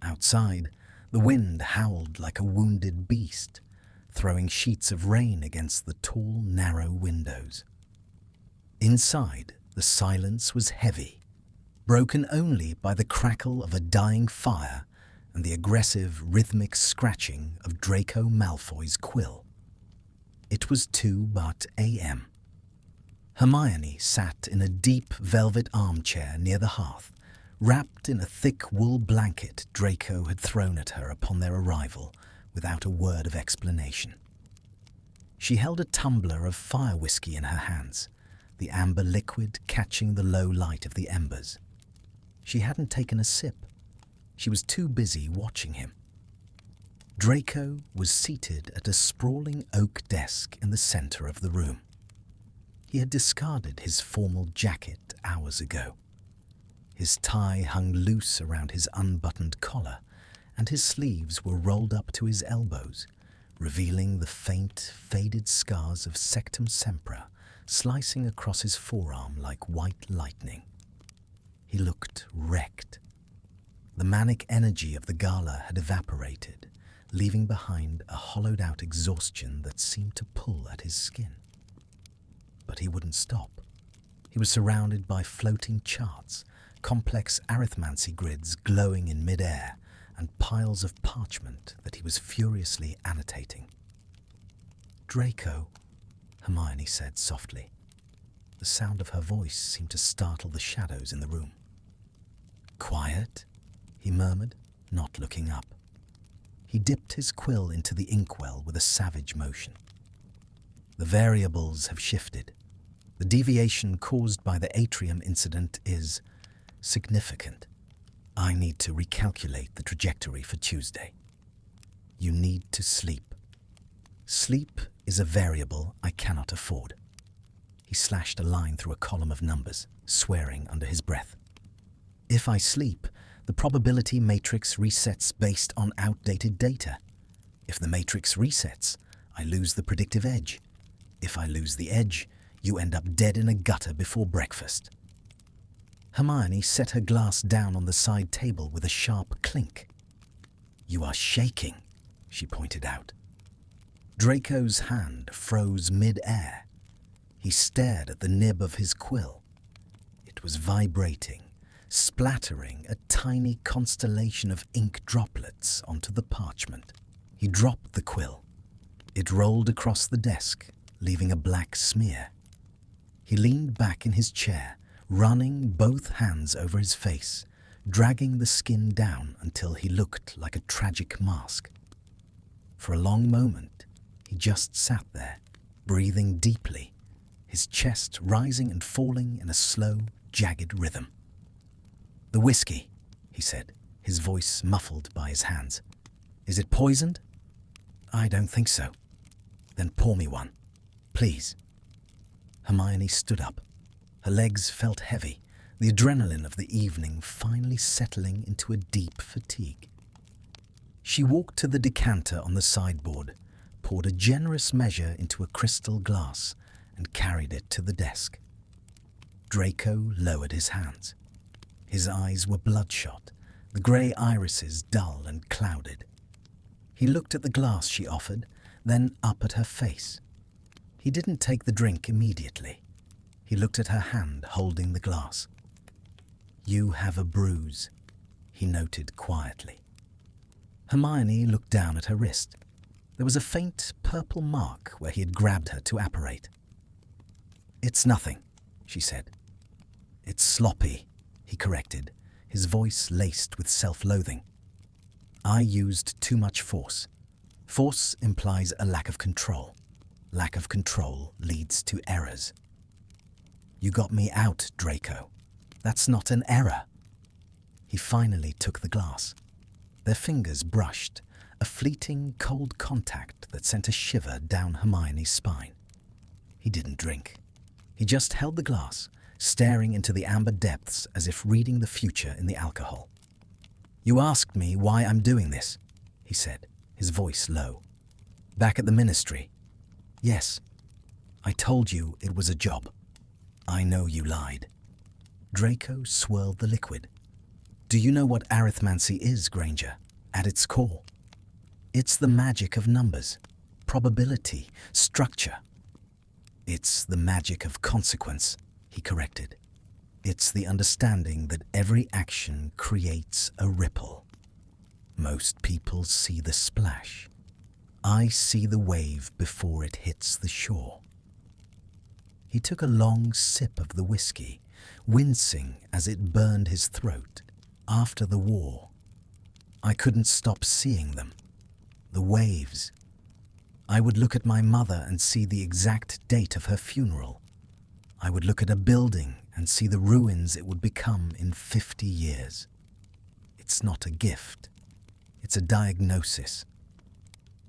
Speaker 1: Outside, the wind howled like a wounded beast, throwing sheets of rain against the tall, narrow windows. Inside, the silence was heavy, broken only by the crackle of a dying fire and the aggressive, rhythmic scratching of Draco Malfoy's quill. It was 2 a.m. Hermione sat in a deep velvet armchair near the hearth, wrapped in a thick wool blanket Draco had thrown at her upon their arrival without a word of explanation. She held a tumbler of fire whiskey in her hands, the amber liquid catching the low light of the embers. She hadn't taken a sip. She was too busy watching him. Draco was seated at a sprawling oak desk in the center of the room. He had discarded his formal jacket hours ago. His tie hung loose around his unbuttoned collar, and his sleeves were rolled up to his elbows, revealing the faint, faded scars of Sectum Sempra slicing across his forearm like white lightning. He looked wrecked. The manic energy of the gala had evaporated, leaving behind a hollowed-out exhaustion that seemed to pull at his skin. But he wouldn't stop. He was surrounded by floating charts, complex arithmancy grids glowing in mid-air, and piles of parchment that he was furiously annotating. "Draco," Hermione said softly. The sound of her voice seemed to startle the shadows in the room. "Quiet," he murmured, not looking up. He dipped his quill into the inkwell with a savage motion. "The variables have shifted. The deviation caused by the atrium incident is significant. I need to recalculate the trajectory for Tuesday. You need to sleep. Sleep is a variable I cannot afford." He slashed a line through a column of numbers, swearing under his breath. "If I sleep, the probability matrix resets based on outdated data. If the matrix resets, I lose the predictive edge. If I lose the edge, you end up dead in a gutter before breakfast." Hermione set her glass down on the side table with a sharp clink. "You are shaking," she pointed out. Draco's hand froze mid-air. He stared at the nib of his quill. It was vibrating, splattering a tiny constellation of ink droplets onto the parchment. He dropped the quill. It rolled across the desk, leaving a black smear. He leaned back in his chair, running both hands over his face, dragging the skin down until he looked like a tragic mask. For a long moment, he just sat there, breathing deeply, his chest rising and falling in a slow, jagged rhythm. "The whiskey," he said, his voice muffled by his hands. "Is it poisoned?" "I don't think so." "Then pour me one, please." Hermione stood up. Her legs felt heavy, the adrenaline of the evening finally settling into a deep fatigue. She walked to the decanter on the sideboard, poured a generous measure into a crystal glass, and carried it to the desk. Draco lowered his hands. His eyes were bloodshot, the grey irises dull and clouded. He looked at the glass she offered, then up at her face. He didn't take the drink immediately. He looked at her hand holding the glass. "You have a bruise," he noted quietly. Hermione looked down at her wrist. There was a faint purple mark where he had grabbed her to apparate. "It's nothing," she said. "It's sloppy," he corrected, his voice laced with self-loathing. "I used too much force. Force implies a lack of control. Lack of control leads to errors." "You got me out, Draco. That's not an error." He finally took the glass. Their fingers brushed, a fleeting, cold contact that sent a shiver down Hermione's spine. He didn't drink. He just held the glass, staring into the amber depths as if reading the future in the alcohol. "You asked me why I'm doing this," he said, his voice low. "Back at the ministry." "Yes. I told you it was a job." "I know you lied." Draco swirled the liquid. "Do you know what arithmancy is, Granger, at its core? It's the magic of numbers, probability, structure." "It's the magic of consequence," he corrected. "It's the understanding that every action creates a ripple. Most people see the splash. I see the wave before it hits the shore." He took a long sip of the whiskey, wincing as it burned his throat. After the war, I couldn't stop seeing them. The waves. I would look at my mother and see the exact date of her funeral. I would look at a building and see the ruins it would become in 50 years. It's not a gift. It's a diagnosis.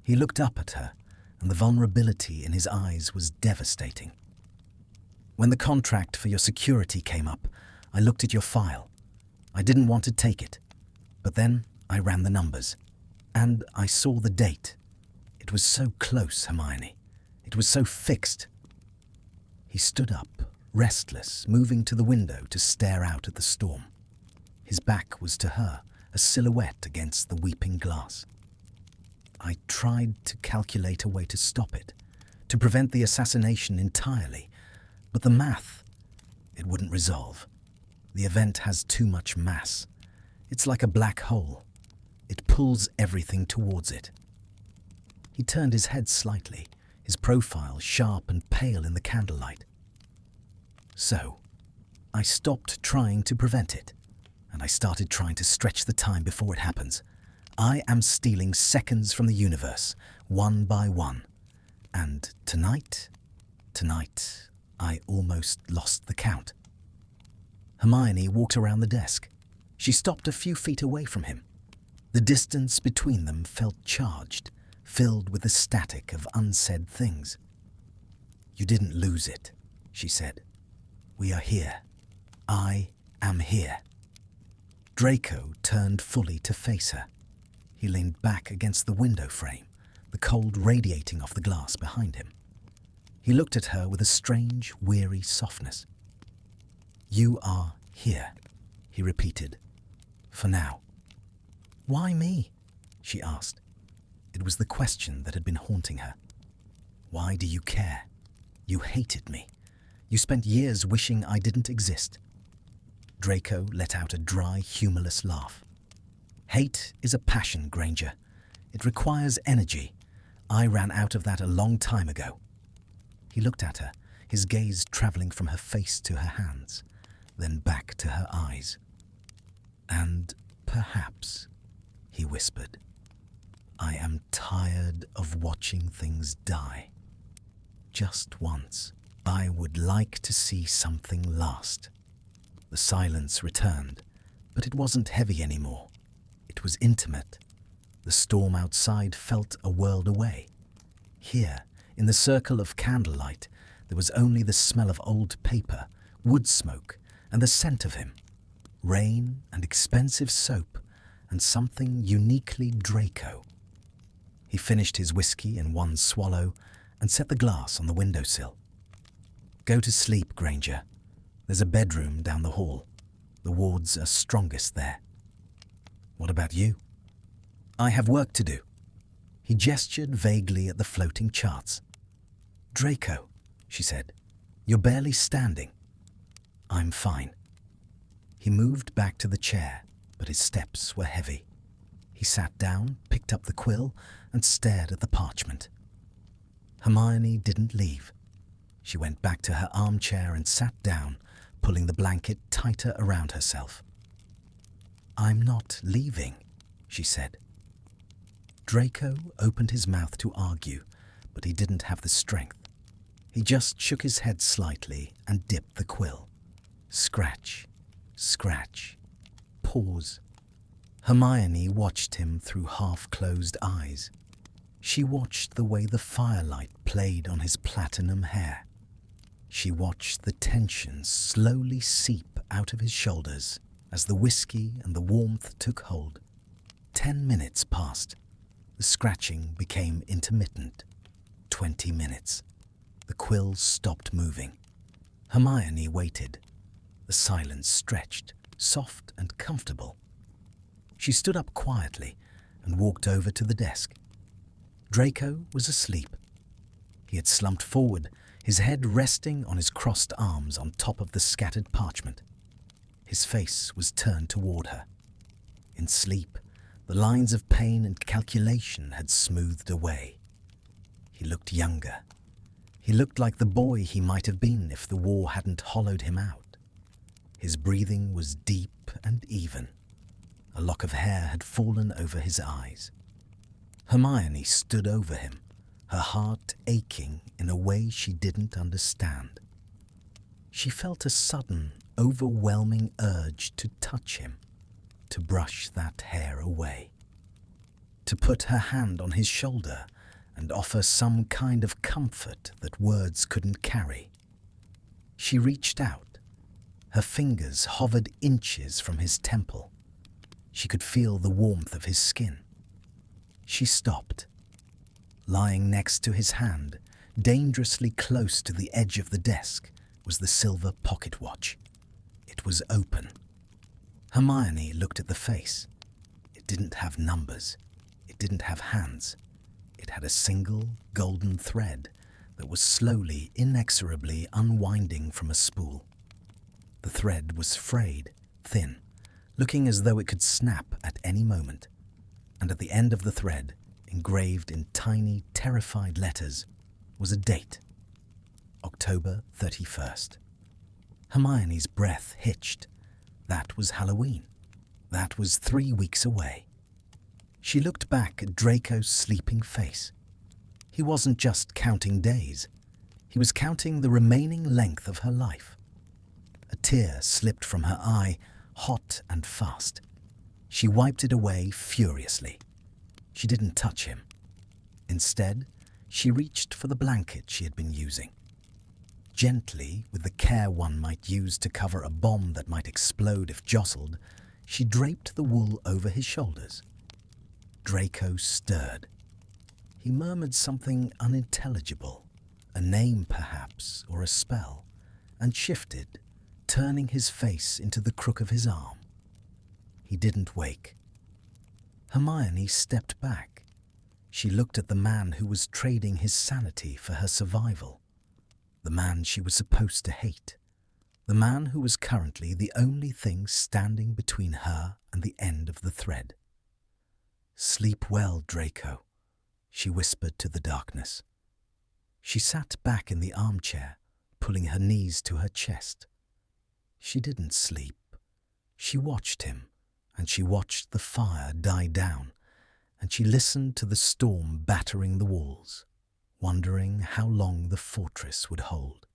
Speaker 1: He looked up at her, and the vulnerability in his eyes was devastating. When the contract for your security came up, I looked at your file. I didn't want to take it, but then I ran the numbers, and I saw the date. It was so close, Hermione. It was so fixed. He stood up, restless, moving to the window to stare out at the storm. His back was to her, a silhouette against the weeping glass. I tried to calculate a way to stop it, to prevent the assassination entirely, but the math, it wouldn't resolve. The event has too much mass. It's like a black hole. It pulls everything towards it. He turned his head slightly, his profile sharp and pale in the candlelight. So, I stopped trying to prevent it, and I started trying to stretch the time before it happens. I am stealing seconds from the universe, one by one. And tonight, I almost lost the count. Hermione walked around the desk. She stopped a few feet away from him. The distance between them felt charged, filled with the static of unsaid things. "You didn't lose it," she said. "We are here. I am here." Draco turned fully to face her. He leaned back against the window frame, the cold radiating off the glass behind him. He looked at her with a strange, weary softness. "You are here," he repeated. "For now." "Why me?" she asked. It was the question that had been haunting her. "Why do you care? You hated me. You spent years wishing I didn't exist." Draco let out a dry, humorless laugh. "Hate is a passion, Granger. It requires energy. I ran out of that a long time ago." He looked at her, his gaze traveling from her face to her hands, then back to her eyes. "And perhaps," he whispered, "I am tired of watching things die. Just once, I would like to see something last." The silence returned, but it wasn't heavy anymore. It was intimate. The storm outside felt a world away. Here, in the circle of candlelight, there was only the smell of old paper, wood smoke, and the scent of him. Rain and expensive soap, and something uniquely Draco. He finished his whiskey in one swallow and set the glass on the windowsill. "Go to sleep, Granger. There's a bedroom down the hall. The wards are strongest there." "What about you?" "I have work to do." He gestured vaguely at the floating charts. "Draco," she said, "you're barely standing." "I'm fine." He moved back to the chair, but his steps were heavy. He sat down, picked up the quill, and stared at the parchment. Hermione didn't leave. She went back to her armchair and sat down, pulling the blanket tighter around herself. "I'm not leaving," she said. Draco opened his mouth to argue, but he didn't have the strength. He just shook his head slightly and dipped the quill. Scratch, scratch, pause. Hermione watched him through half-closed eyes. She watched the way the firelight played on his platinum hair. She watched the tension slowly seep out of his shoulders as the whiskey and the warmth took hold. 10 minutes passed. The scratching became intermittent. 20 minutes. The quill stopped moving. Hermione waited. The silence stretched, soft and comfortable. She stood up quietly and walked over to the desk. Draco was asleep. He had slumped forward, his head resting on his crossed arms on top of the scattered parchment. His face was turned toward her. In sleep, the lines of pain and calculation had smoothed away. He looked younger. He looked like the boy he might have been if the war hadn't hollowed him out. His breathing was deep and even. A lock of hair had fallen over his eyes. Hermione stood over him, her heart aching in a way she didn't understand. She felt a sudden, overwhelming urge to touch him, to brush that hair away, to put her hand on his shoulder and offer some kind of comfort that words couldn't carry. She reached out. Her fingers hovered inches from his temple. She could feel the warmth of his skin. She stopped. Lying next to his hand, dangerously close to the edge of the desk, was the silver pocket watch. It was open. Hermione looked at the face. It didn't have numbers. It didn't have hands. It had a single golden thread that was slowly, inexorably unwinding from a spool. The thread was frayed, thin, looking as though it could snap at any moment. And at the end of the thread, engraved in tiny, terrified letters, was a date. October 31st. Hermione's breath hitched. That was Halloween. That was 3 weeks away. She looked back at Draco's sleeping face. He wasn't just counting days. He was counting the remaining length of her life. A tear slipped from her eye, hot and fast. She wiped it away furiously. She didn't touch him. Instead, she reached for the blanket she had been using. Gently, with the care one might use to cover a bomb that might explode if jostled, she draped the wool over his shoulders. Draco stirred. He murmured something unintelligible, a name perhaps, or a spell, and shifted, turning his face into the crook of his arm. He didn't wake. Hermione stepped back. She looked at the man who was trading his sanity for her survival. The man she was supposed to hate. The man who was currently the only thing standing between her and the end of the thread. "Sleep well, Draco," she whispered to the darkness. She sat back in the armchair, pulling her knees to her chest. She didn't sleep. She watched him, and she watched the fire die down, and she listened to the storm battering the walls, wondering how long the fortress would hold.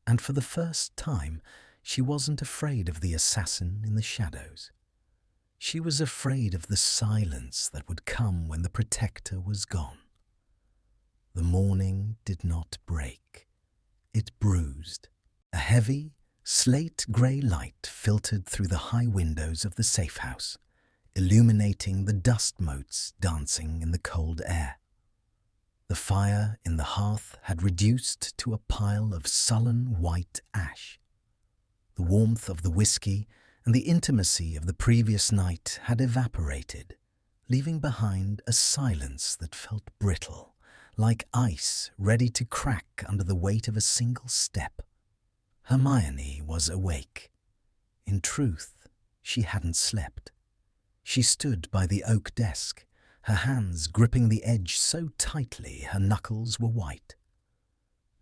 Speaker 1: And for the first time, she wasn't afraid of the assassin in the shadows. She was afraid of the silence that would come when the protector was gone. The morning did not break. It bruised. A heavy, slate-grey light filtered through the high windows of the safe house, illuminating the dust motes dancing in the cold air. The fire in the hearth had reduced to a pile of sullen white ash. The warmth of the whiskey and the intimacy of the previous night had evaporated, leaving behind a silence that felt brittle, like ice ready to crack under the weight of a single step. Hermione was awake. In truth, she hadn't slept. She stood by the oak desk, her hands gripping the edge so tightly her knuckles were white.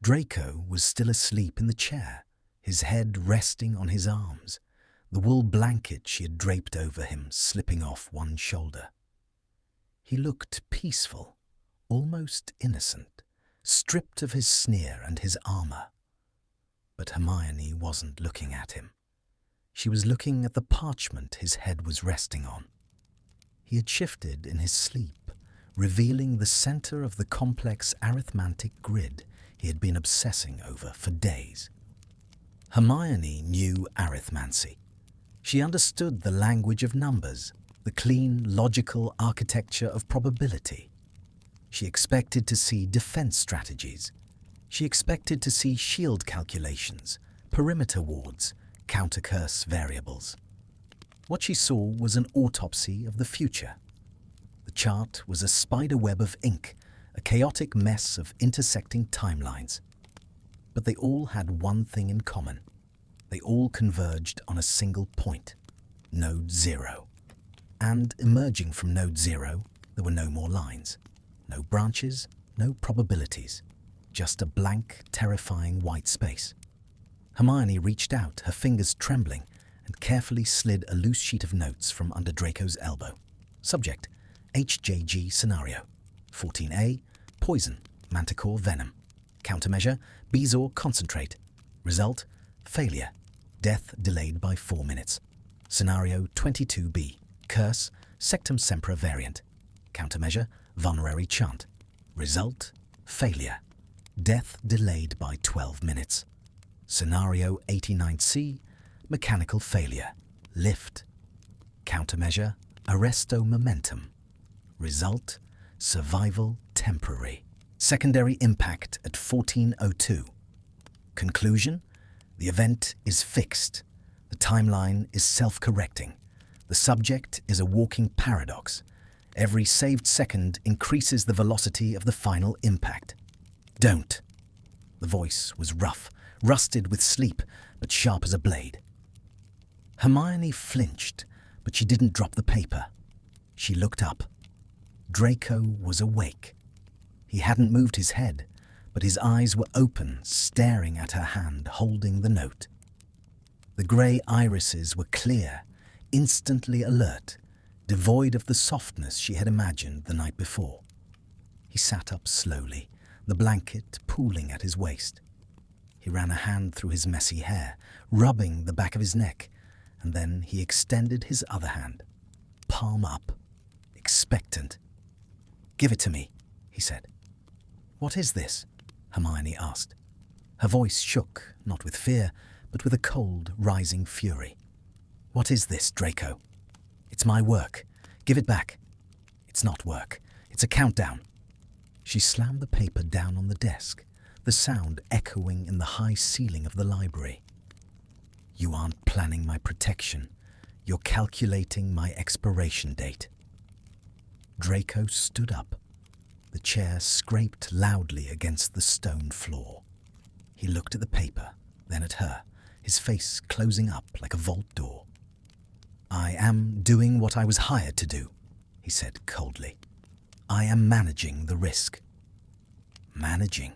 Speaker 1: Draco was still asleep in the chair, his head resting on his arms, the wool blanket she had draped over him slipping off one shoulder. He looked peaceful, almost innocent, stripped of his sneer and his armor. But Hermione wasn't looking at him. She was looking at the parchment his head was resting on. He had shifted in his sleep, revealing the center of the complex arithmetic grid he had been obsessing over for days. Hermione knew arithmancy. She understood the language of numbers, the clean, logical architecture of probability. She expected to see defense strategies. She expected to see shield calculations, perimeter wards, counter-curse variables. What she saw was an autopsy of the future. The chart was a spider web of ink, a chaotic mess of intersecting timelines. But they all had one thing in common. They all converged on a single point, Node 0. And emerging from Node 0, there were no more lines, no branches, no probabilities. just a blank, terrifying white space. Hermione reached out, her fingers trembling, and carefully slid a loose sheet of notes from under Draco's elbow. Subject: HJG scenario. 14A, poison, manticore venom. Countermeasure: Bezoar concentrate. Result: failure. Death delayed by 4 minutes. Scenario 22B, curse, sectum sempra variant. Countermeasure: vulnerary chant. Result: failure. Death delayed by 12 minutes. Scenario 89C, mechanical failure. Lift. Countermeasure: arresto momentum. Result: survival temporary. Secondary impact at 14:02. Conclusion: the event is fixed. The timeline is self-correcting. The subject is a walking paradox. Every saved second increases the velocity of the final impact. Don't. The voice was rough, rusted with sleep, but sharp as a blade. Hermione flinched, but she didn't drop the paper. She looked up. Draco was awake. He hadn't moved his head, but his eyes were open, staring at her hand, holding the note. The grey irises were clear, instantly alert, devoid of the softness she had imagined the night before. He sat up slowly, the blanket pooling at his waist. He ran a hand through his messy hair, rubbing the back of his neck, and then he extended his other hand, palm up, expectant. "Give it to me," he said. "What is this?" Hermione asked. Her voice shook, not with fear, but with a cold, rising fury. "What is this, Draco? It's my work. Give it back." "It's not work. It's a countdown." She slammed the paper down on the desk, the sound echoing in the high ceiling of the library. "You aren't planning my protection. You're calculating my expiration date." Draco stood up. The chair scraped loudly against the stone floor. He looked at the paper, then at her, his face closing up like a vault door. "I am doing what I was hired to do," he said coldly. "I am managing the risk." "Managing?"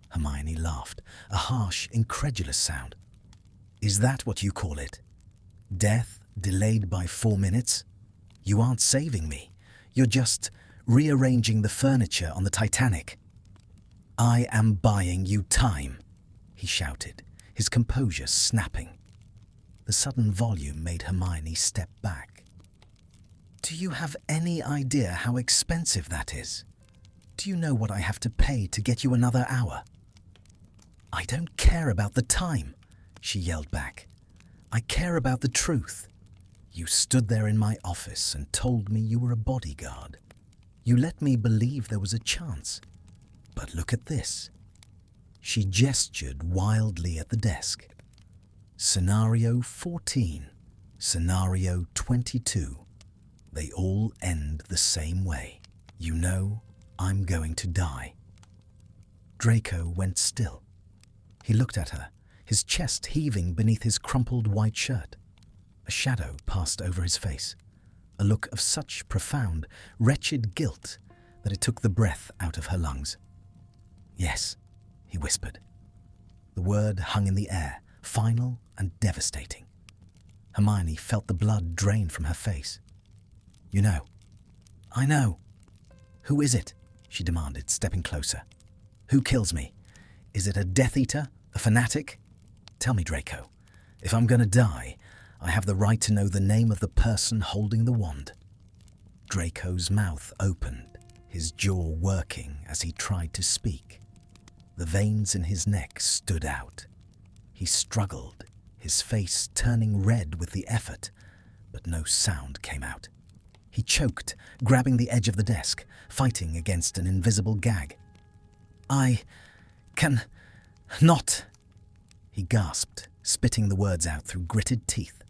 Speaker 1: Hermione laughed, a harsh, incredulous sound. "Is that what you call it? Death delayed by 4 minutes? You aren't saving me. You're just rearranging the furniture on the Titanic." "I am buying you time," he shouted, his composure snapping. The sudden volume made Hermione step back. "Do you have any idea how expensive that is? Do you know what I have to pay to get you another hour?" "I don't care about the time," she yelled back. "I care about the truth. You stood there in my office and told me you were a bodyguard. You let me believe there was a chance. But look at this." She gestured wildly at the desk. "Scenario 14, Scenario 22. They all end the same way. You know, I'm going to die." Draco went still. He looked at her, his chest heaving beneath his crumpled white shirt. A shadow passed over his face, a look of such profound, wretched guilt that it took the breath out of her lungs. "Yes," he whispered. The word hung in the air, final and devastating. Hermione felt the blood drain from her face. "You know." "I know." "Who is it?" she demanded, stepping closer. "Who kills me? Is it a Death Eater? A fanatic? Tell me, Draco. If I'm going to die, I have the right to know the name of the person holding the wand." Draco's mouth opened, his jaw working as he tried to speak. The veins in his neck stood out. He struggled, his face turning red with the effort, but no sound came out. He choked, grabbing the edge of the desk, fighting against an invisible gag. "I can not," he gasped, spitting the words out through gritted teeth.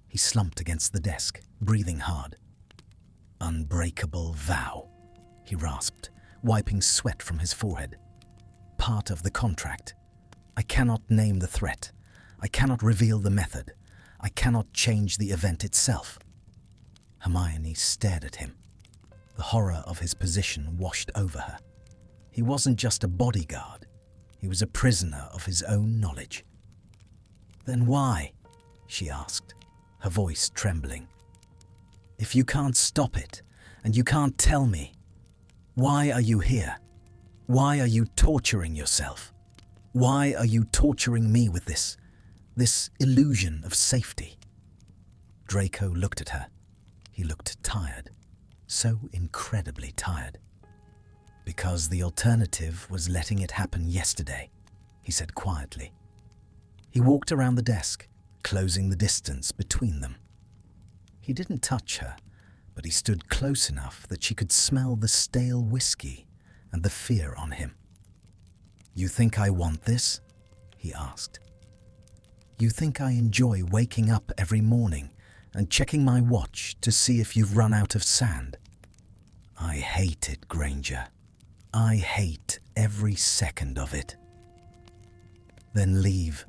Speaker 1: He slumped against the desk, breathing hard. "Unbreakable vow," he rasped, wiping sweat from his forehead. "Part of the contract. I cannot name the threat. I cannot reveal the method. I cannot change the event itself." Hermione stared at him. The horror of his position washed over her. He wasn't just a bodyguard. He was a prisoner of his own knowledge. "Then why?" she asked, her voice trembling. "If you can't stop it, and you can't tell me, why are you here? Why are you torturing yourself? Why are you torturing me with this illusion of safety?" Draco looked at her. He looked tired, so incredibly tired. "Because the alternative was letting it happen yesterday," he said quietly. He walked around the desk, closing the distance between them. He didn't touch her, but he stood close enough that she could smell the stale whiskey and the fear on him. "You think I want this?" he asked. "You think I enjoy waking up every morning and checking my watch to see if you've run out of sand? I hate it, Granger. I hate every second of it." "Then leave,"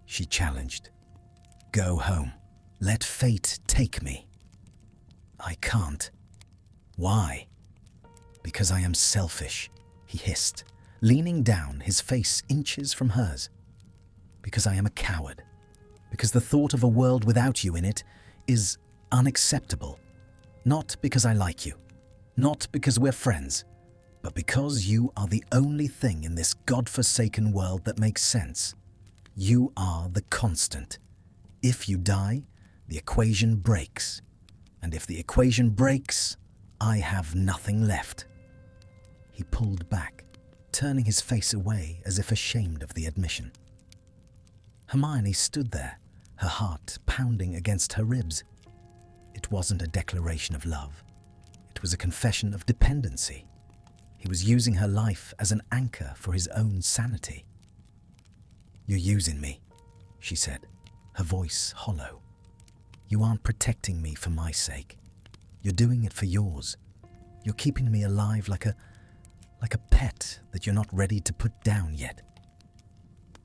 Speaker 1: she challenged. "Go home. Let fate take me." "I can't." "Why?" "Because I am selfish," he hissed, leaning down, his face inches from hers. "Because I am a coward. Because the thought of a world without you in it is unacceptable. Not because I like you. Not because we're friends. But because you are the only thing in this godforsaken world that makes sense. You are the constant. If you die, the equation breaks. And if the equation breaks, I have nothing left." He pulled back, turning his face away as if ashamed of the admission. Hermione stood there, her heart pounding against her ribs. It wasn't a declaration of love. It was a confession of dependency. He was using her life as an anchor for his own sanity. "You're using me," she said, her voice hollow. "You aren't protecting me for my sake. You're doing it for yours. You're keeping me alive like a pet that you're not ready to put down yet."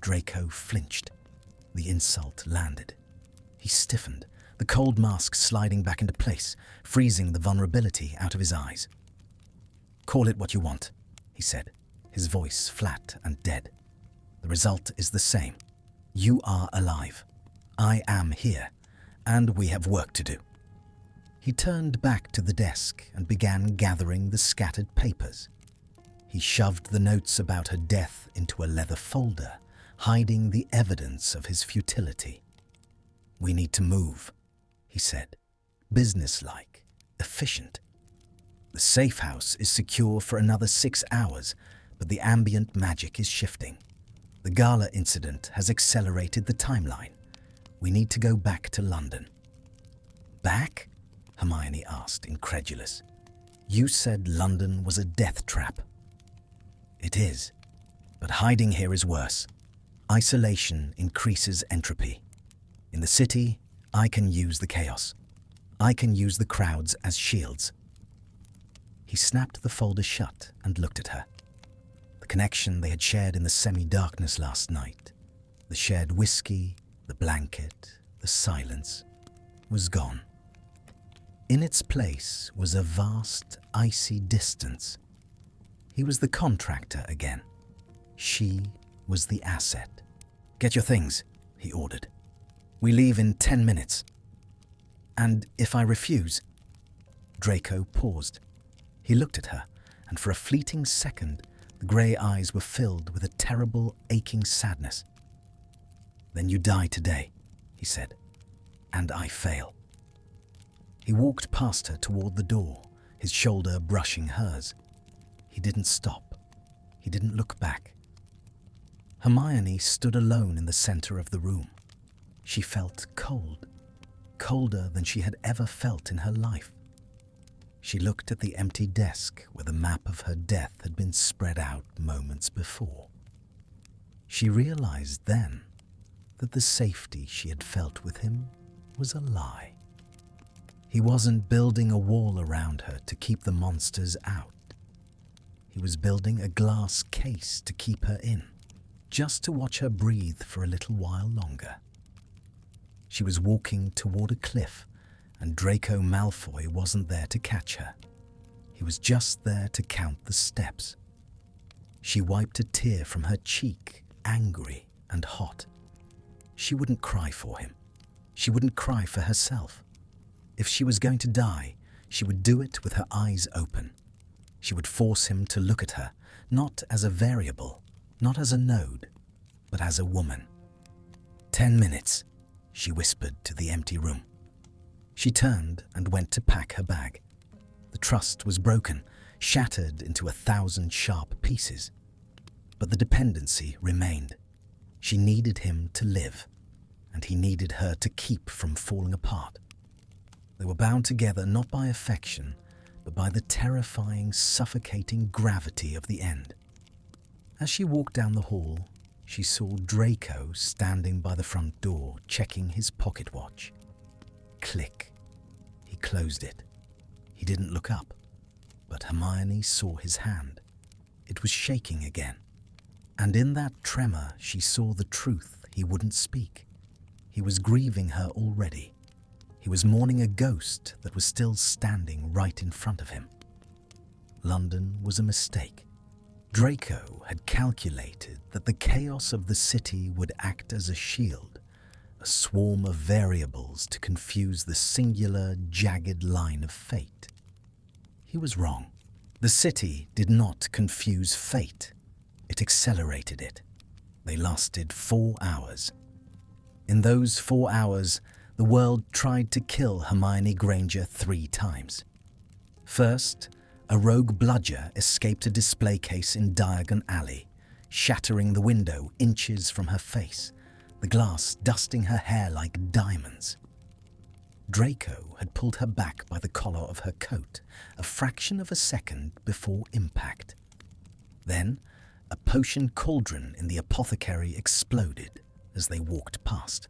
Speaker 1: Draco flinched. The insult landed. He stiffened, the cold mask sliding back into place, freezing the vulnerability out of his eyes. "Call it what you want," he said, his voice flat and dead. "The result is the same. You are alive. I am here, and we have work to do." He turned back to the desk and began gathering the scattered papers. He shoved the notes about her death into a leather folder, hiding the evidence of his futility. "We need to move," he said, businesslike, efficient. "The safe house is secure for another 6 hours, but the ambient magic is shifting. The gala incident has accelerated the timeline. We need to go back to London." "Back?" Hermione asked, incredulous. "You said London was a death trap." "It is, but hiding here is worse. Isolation increases entropy. In the city, I can use the chaos. I can use the crowds as shields." He snapped the folder shut and looked at her. The connection they had shared in the semi-darkness last night, the shared whiskey, the blanket, the silence, was gone. In its place was a vast, icy distance. He was the contractor again. She was the asset. "Get your things," he ordered. "We leave in 10 minutes. "And if I refuse?" Draco paused. He looked at her, and for a fleeting second, the grey eyes were filled with a terrible, aching sadness. "Then you die today," he said, "and I fail." He walked past her toward the door, his shoulder brushing hers. He didn't stop. He didn't look back. Hermione stood alone in the center of the room. She felt cold, colder than she had ever felt in her life. She looked at the empty desk where the map of her death had been spread out moments before. She realized then that the safety she had felt with him was a lie. He wasn't building a wall around her to keep the monsters out. He was building a glass case to keep her in, just to watch her breathe for a little while longer. She was walking toward a cliff, and Draco Malfoy wasn't there to catch her. He was just there to count the steps. She wiped a tear from her cheek, angry and hot. She wouldn't cry for him. She wouldn't cry for herself. If she was going to die, she would do it with her eyes open. She would force him to look at her, not as a variable, not as a node, but as a woman. 10 minutes, she whispered to the empty room. She turned and went to pack her bag. The trust was broken, shattered into 1,000 sharp pieces. But the dependency remained. She needed him to live, and he needed her to keep from falling apart. They were bound together not by affection, but by the terrifying, suffocating gravity of the end. As she walked down the hall, she saw Draco standing by the front door, checking his pocket watch. Click. He closed it. He didn't look up, but Hermione saw his hand. It was shaking again. And in that tremor, she saw the truth he wouldn't speak. He was grieving her already. He was mourning a ghost that was still standing right in front of him. London was a mistake. Draco had calculated that the chaos of the city would act as a shield, a swarm of variables to confuse the singular, jagged line of fate. He was wrong. The city did not confuse fate. It accelerated it. They lasted 4 hours. In those 4 hours, the world tried to kill Hermione Granger 3 times. First, a rogue bludger escaped a display case in Diagon Alley, shattering the window inches from her face, the glass dusting her hair like diamonds. Draco had pulled her back by the collar of her coat a fraction of a second before impact. Then, a potion cauldron in the apothecary exploded as they walked past.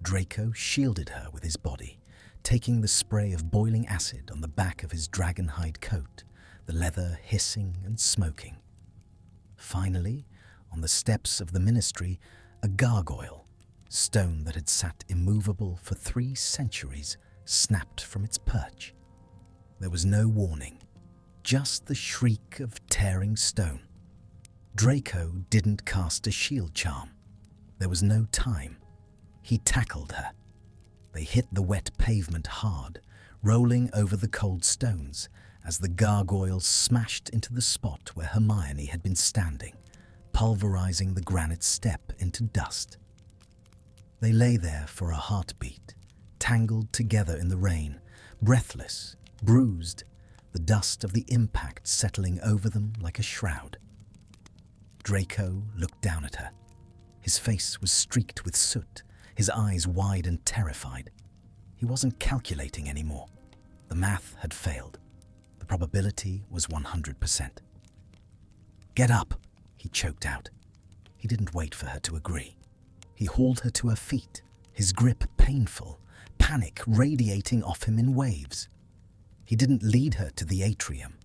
Speaker 1: Draco shielded her with his body, taking the spray of boiling acid on the back of his dragonhide coat, the leather hissing and smoking. Finally, on the steps of the ministry, a gargoyle, stone that had sat immovable for 3 centuries, snapped from its perch. There was no warning, just the shriek of tearing stone. Draco didn't cast a shield charm. There was no time. He tackled her. They hit the wet pavement hard, rolling over the cold stones as the gargoyle smashed into the spot where Hermione had been standing, pulverizing the granite step into dust. They lay there for a heartbeat, tangled together in the rain, breathless, bruised, the dust of the impact settling over them like a shroud. Draco looked down at her. His face was streaked with soot, his eyes wide and terrified. He wasn't calculating anymore. The math had failed. The probability was 100%. "Get up," he choked out. He didn't wait for her to agree. He hauled her to her feet, his grip painful, panic radiating off him in waves. He didn't lead her to the atrium.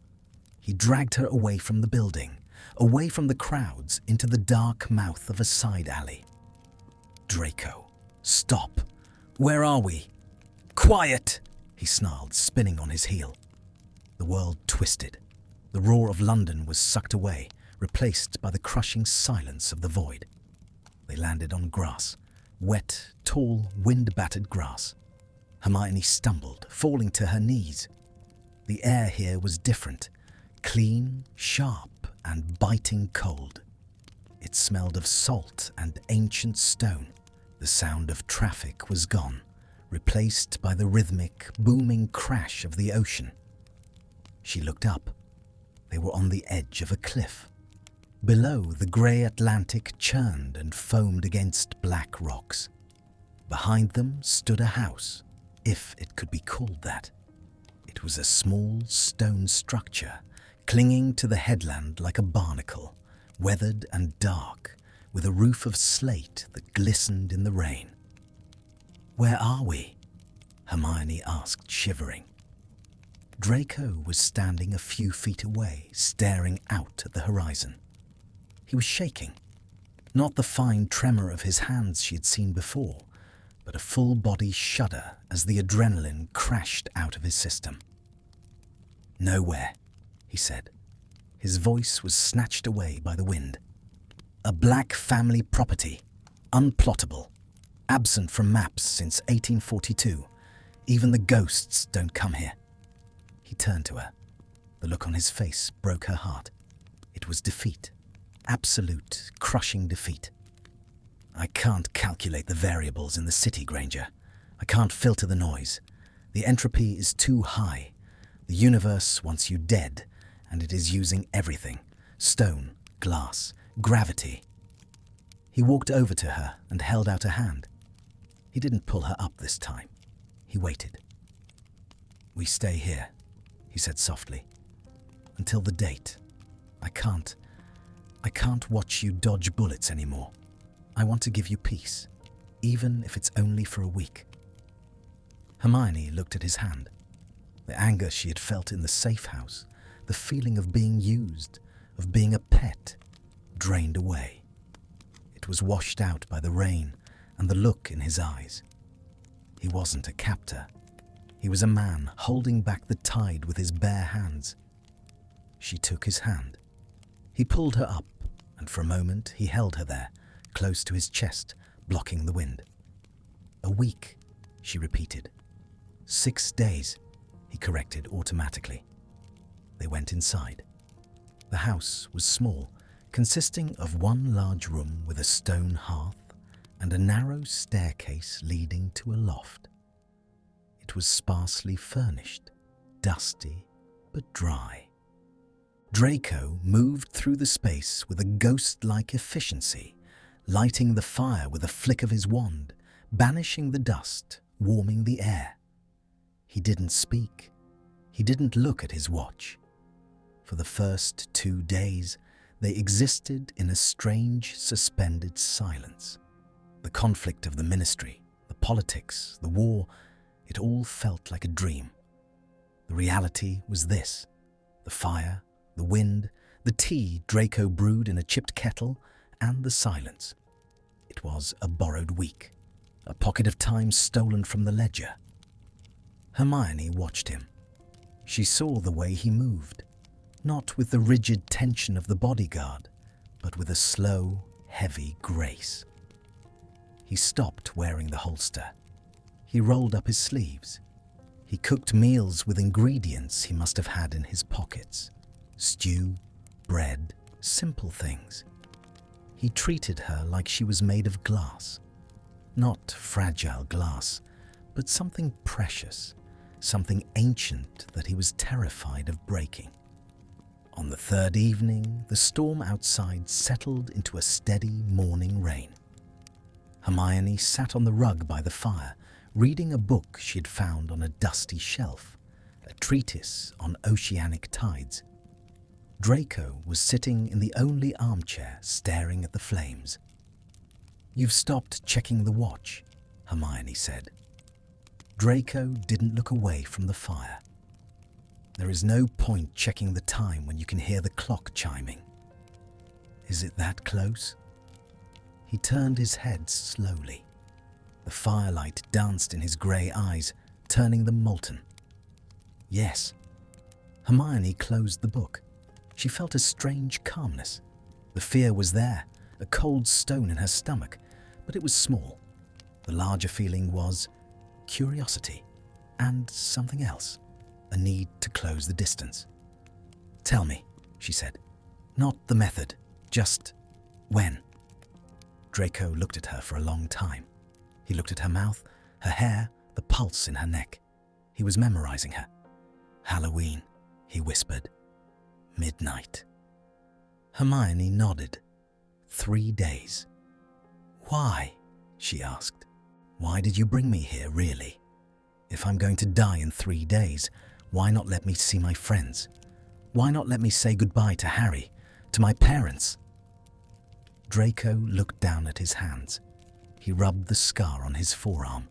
Speaker 1: He dragged her away from the building, away from the crowds, into the dark mouth of a side alley. "Draco, stop. Where are we?" "Quiet," he snarled, spinning on his heel. The world twisted. The roar of London was sucked away, replaced by the crushing silence of the void. They landed on grass, wet, tall, wind-battered grass. Hermione stumbled, falling to her knees. The air here was different, clean, sharp, and biting cold. It smelled of salt and ancient stone. The sound of traffic was gone, replaced by the rhythmic, booming crash of the ocean. She looked up. They were on the edge of a cliff. Below, the grey Atlantic churned and foamed against black rocks. Behind them stood a house, if it could be called that. It was a small stone structure, clinging to the headland like a barnacle, weathered and dark, with a roof of slate that glistened in the rain. "Where are we?" Hermione asked, shivering. Draco was standing a few feet away, staring out at the horizon. He was shaking. Not the fine tremor of his hands she had seen before, but a full-body shudder as the adrenaline crashed out of his system. "Nowhere," he said. His voice was snatched away by the wind. A black family property, unplottable, absent from maps since 1842. Even the ghosts don't come here. He turned to her. The look on his face broke her heart. It was defeat. Absolute, crushing defeat. I can't calculate the variables in the city, Granger. I can't filter the noise. The entropy is too high. The universe wants you dead, and it is using everything. Stone, glass, gravity. He walked over to her and held out a hand. He didn't pull her up this time. He waited. We stay here, he said softly, until the date. I can't watch you dodge bullets anymore. I want to give you peace, even if it's only for a week. Hermione looked at his hand. The anger she had felt in the safe house, the feeling of being used, of being a pet, drained away. It was washed out by the rain and the look in his eyes. He wasn't a captor. He was a man holding back the tide with his bare hands. She took his hand. He pulled her up, and for a moment he held her there, close to his chest, blocking the wind. A week, she repeated. 6 days, he corrected automatically. They went inside. The house was small, consisting of one large room with a stone hearth and a narrow staircase leading to a loft. It was sparsely furnished, dusty but dry. Draco moved through the space with a ghost-like efficiency, lighting the fire with a flick of his wand, banishing the dust, warming the air. He didn't speak. He didn't look at his watch. For the first 2 days, they existed in a strange, suspended silence. The conflict of the ministry, the politics, the war, it all felt like a dream. The reality was this: the fire, the wind, the tea Draco brewed in a chipped kettle, and the silence. It was a borrowed week, a pocket of time stolen from the ledger. Hermione watched him. She saw the way he moved, not with the rigid tension of the bodyguard, but with a slow, heavy grace. He stopped wearing the holster. He rolled up his sleeves. He cooked meals with ingredients he must have had in his pockets. Stew, bread, simple things. He treated her like she was made of glass. Not fragile glass, but something precious, something ancient that he was terrified of breaking. On the third evening, the storm outside settled into a steady morning rain. Hermione sat on the rug by the fire, reading a book she had found on a dusty shelf, a treatise on oceanic tides. Draco was sitting in the only armchair, staring at the flames. "You've stopped checking the watch," Hermione said. Draco didn't look away from the fire. "There is no point checking the time when you can hear the clock chiming." "Is it that close?" He turned his head slowly. The firelight danced in his grey eyes, turning them molten. "Yes." Hermione closed the book. She felt a strange calmness. The fear was there, a cold stone in her stomach, but it was small. The larger feeling was curiosity and something else, a need to close the distance. "Tell me," she said. "Not the method, just when." Draco looked at her for a long time. He looked at her mouth, her hair, the pulse in her neck. He was memorizing her. "Halloween," he whispered. "Midnight." Hermione nodded. 3 days. "Why?" she asked. "Why did you bring me here, really? If I'm going to die in 3 days, why not let me see my friends? Why not let me say goodbye to Harry, to my parents?" Draco looked down at his hands. He rubbed the scar on his forearm.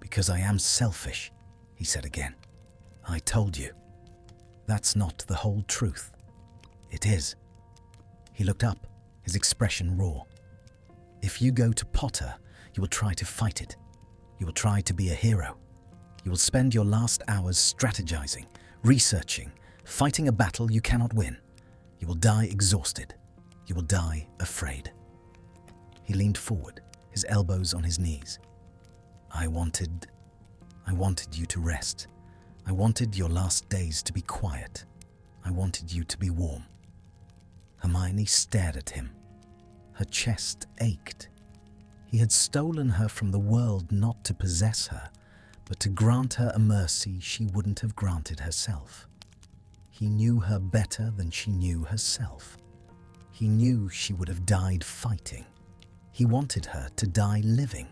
Speaker 1: "Because I am selfish," he said again. "I told you. That's not the whole truth." "It is." He looked up, his expression raw. "If you go to Potter, you will try to fight it. You will try to be a hero. You will spend your last hours strategizing, researching, fighting a battle you cannot win. You will die exhausted. You will die afraid. He leaned forward, his elbows on his knees. I wanted you to rest. I wanted your last days to be quiet. I wanted you to be warm. Hermione stared at him. Her chest ached. He had stolen her from the world not to possess her, but to grant her a mercy she wouldn't have granted herself. He knew her better than she knew herself. He knew she would have died fighting. He wanted her to die living.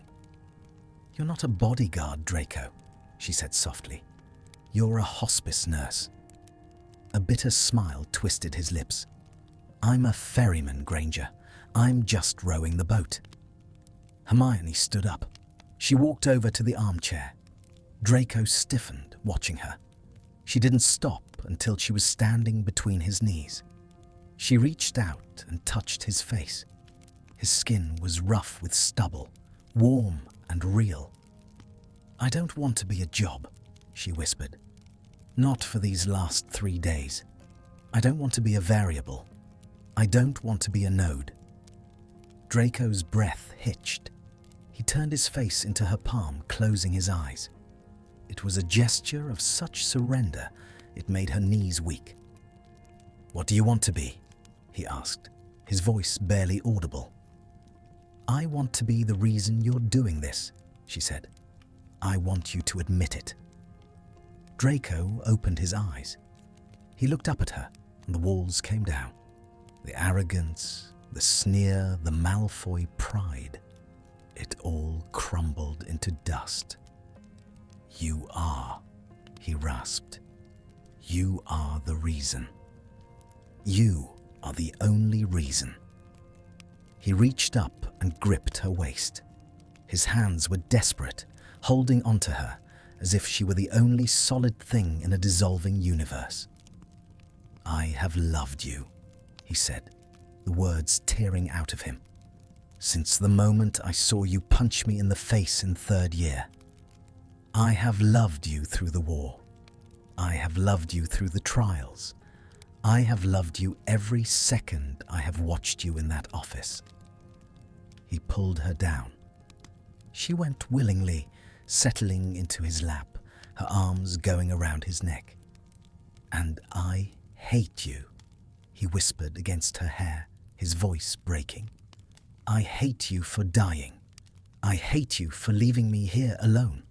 Speaker 1: You're not a bodyguard, Draco, she said softly. You're a hospice nurse. A bitter smile twisted his lips. I'm a ferryman, Granger. I'm just rowing the boat. Hermione stood up. She walked over to the armchair. Draco stiffened, watching her. She didn't stop until she was standing between his knees. She reached out and touched his face. His skin was rough with stubble, warm and real. I don't want to be a job, she whispered. Not for these last 3 days. I don't want to be a variable. I don't want to be a node. Draco's breath hitched. He turned his face into her palm, closing his eyes. It was a gesture of such surrender, it made her knees weak. What do you want to be? He asked, his voice barely audible. I want to be the reason you're doing this, she said. I want you to admit it. Draco opened his eyes. He looked up at her, and the walls came down. The arrogance, the sneer, the Malfoy pride. It all crumbled into dust. You are, he rasped. You are the reason. You are the only reason. He reached up and gripped her waist. His hands were desperate, holding onto her as if she were the only solid thing in a dissolving universe. I have loved you, he said, the words tearing out of him. Since the moment I saw you punch me in the face in 3rd year. I have loved you through the war. I have loved you through the trials. I have loved you every second I have watched you in that office. He pulled her down. She went willingly, settling into his lap, her arms going around his neck. And I hate you, he whispered against her hair, his voice breaking. I hate you for dying. I hate you for leaving me here alone.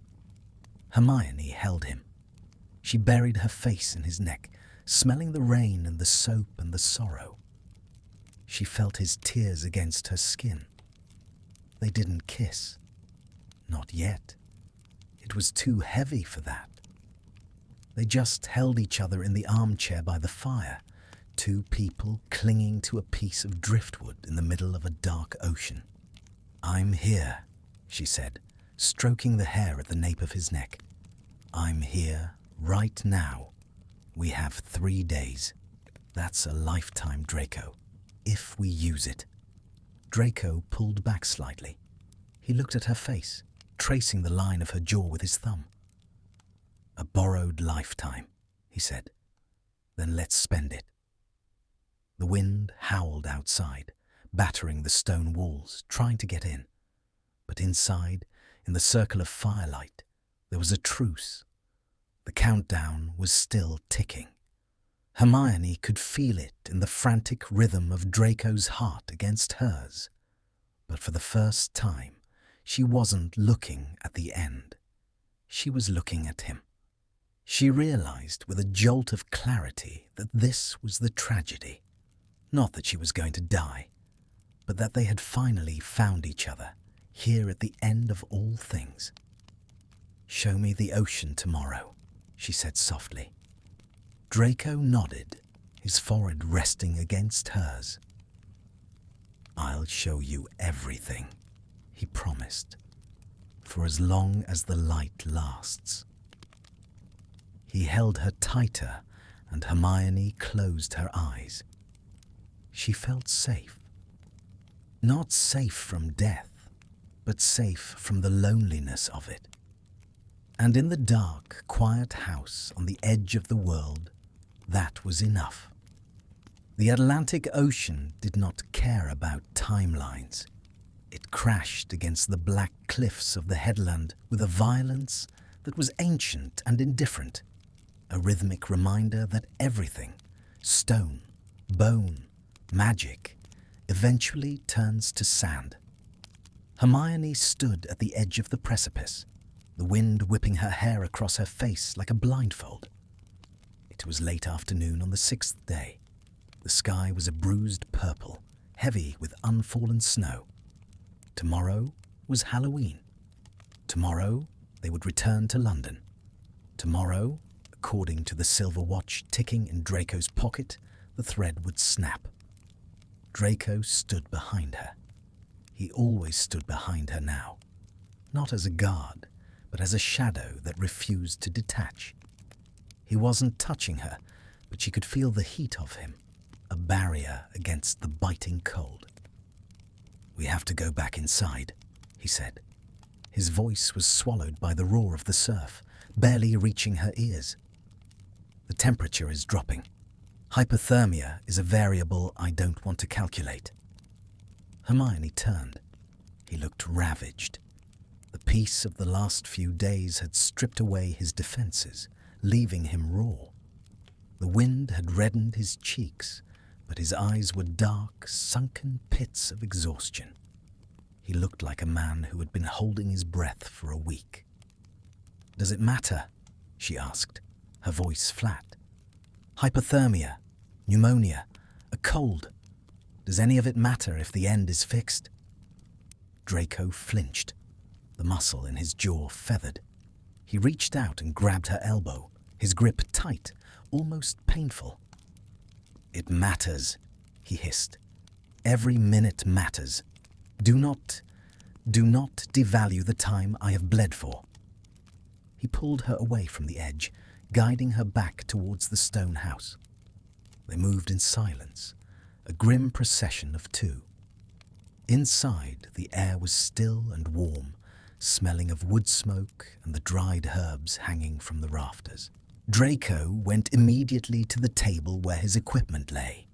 Speaker 1: Hermione held him. She buried her face in his neck, smelling the rain and the soap and the sorrow. She felt his tears against her skin. They didn't kiss. Not yet. It was too heavy for that. They just held each other in the armchair by the fire, 2 people clinging to a piece of driftwood in the middle of a dark ocean. I'm here, she said, stroking the hair at the nape of his neck. I'm here right now. We have 3 days. That's a lifetime, Draco, if we use it. Draco pulled back slightly. He looked at her face, tracing the line of her jaw with his thumb. A borrowed lifetime, he said. Then let's spend it. The wind howled outside, battering the stone walls, trying to get in. But inside, in the circle of firelight, there was a truce. The countdown was still ticking. Hermione could feel it in the frantic rhythm of Draco's heart against hers. But for the first time, she wasn't looking at the end. She was looking at him. She realized with a jolt of clarity that this was the tragedy. Not that she was going to die, but that they had finally found each other, here at the end of all things. Show me the ocean tomorrow, she said softly. Draco nodded, his forehead resting against hers. I'll show you everything, he promised, for as long as the light lasts. He held her tighter, and Hermione closed her eyes. She felt safe. Not safe from death, but safe from the loneliness of it. And in the dark, quiet house on the edge of the world, That was enough. The Atlantic Ocean did not care about timelines. It crashed against the black cliffs of the headland with a violence that was ancient and indifferent, a rhythmic reminder that everything, stone, bone, magic, eventually turns to sand. Hermione stood at the edge of the precipice, the wind whipping her hair across her face like a blindfold. It was late afternoon on the 6th day. The sky was a bruised purple, heavy with unfallen snow. Tomorrow was Halloween. Tomorrow they would return to London. Tomorrow, according to the silver watch ticking in Draco's pocket, the thread would snap. Draco stood behind her. He always stood behind her now, not as a guard, but as a shadow that refused to detach. He wasn't touching her, but she could feel the heat of him, a barrier against the biting cold. "We have to go back inside," he said. His voice was swallowed by the roar of the surf, barely reaching her ears. "The temperature is dropping. Hypothermia is a variable I don't want to calculate." Hermione turned. He looked ravaged. The peace of the last few days had stripped away his defenses, leaving him raw. The wind had reddened his cheeks, but his eyes were dark, sunken pits of exhaustion. He looked like a man who had been holding his breath for a week. "Does it matter?" she asked, her voice flat. "Hypothermia, pneumonia, a cold. Does any of it matter if the end is fixed?" Draco flinched. The muscle in his jaw feathered. He reached out and grabbed her elbow, his grip tight, almost painful. "It matters," he hissed. "Every minute matters. Do not devalue the time I have bled for." He pulled her away from the edge, guiding her back towards the stone house. They moved in silence, a grim procession of two. Inside, the air was still and warm, smelling of wood smoke and the dried herbs hanging from the rafters. Draco went immediately to the table where his equipment lay.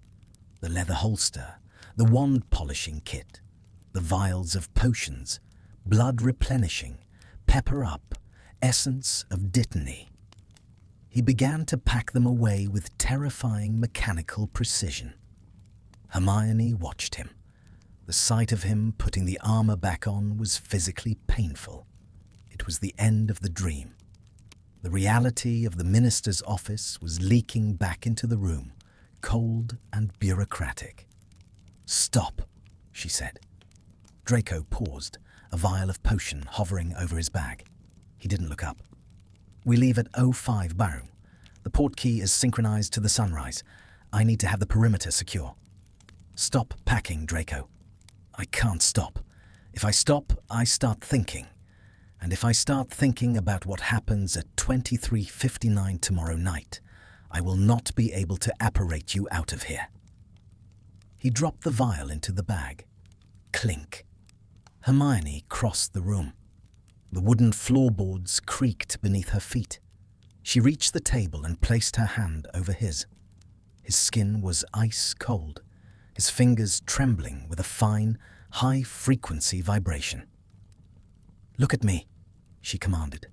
Speaker 1: The leather holster, the wand polishing kit, the vials of potions, blood replenishing, pepper up, essence of dittany. He began to pack them away with terrifying mechanical precision. Hermione watched him. The sight of him putting the armor back on was physically painful. It was the end of the dream. The reality of the minister's office was leaking back into the room, cold and bureaucratic. "Stop," she said. Draco paused, a vial of potion hovering over his bag. He didn't look up. "We leave at 05 Barum. The port key is synchronized to the sunrise. I need to have the perimeter secure." "Stop packing, Draco." "I can't stop. If I stop, I start thinking. And if I start thinking about what happens at 23:59 tomorrow night, I will not be able to apparate you out of here." He dropped the vial into the bag. Clink. Hermione crossed the room. The wooden floorboards creaked beneath her feet. She reached the table and placed her hand over his. His skin was ice cold, his fingers trembling with a fine, high-frequency vibration. "Look at me," she commanded.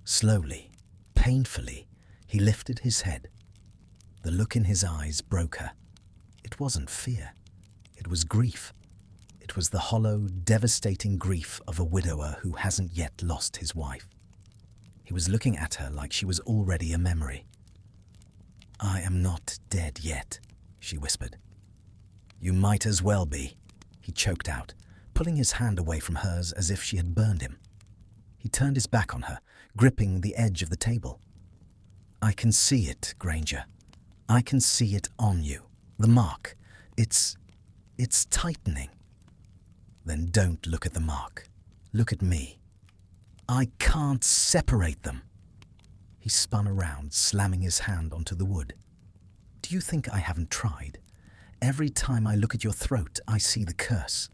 Speaker 1: Slowly, painfully, he lifted his head. The look in his eyes broke her. It wasn't fear. It was grief. It was the hollow, devastating grief of a widower who hasn't yet lost his wife. He was looking at her like she was already a memory. "I am not dead yet," she whispered. "You might as well be," he choked out, pulling his hand away from hers as if she had burned him. He turned his back on her, gripping the edge of the table. "I can see it, Granger. I can see it on you. The mark. It's tightening." "Then don't look at the mark. Look at me." "I can't separate them." He spun around, slamming his hand onto the wood. "Do you think I haven't tried? Every time I look at your throat, I see the curse.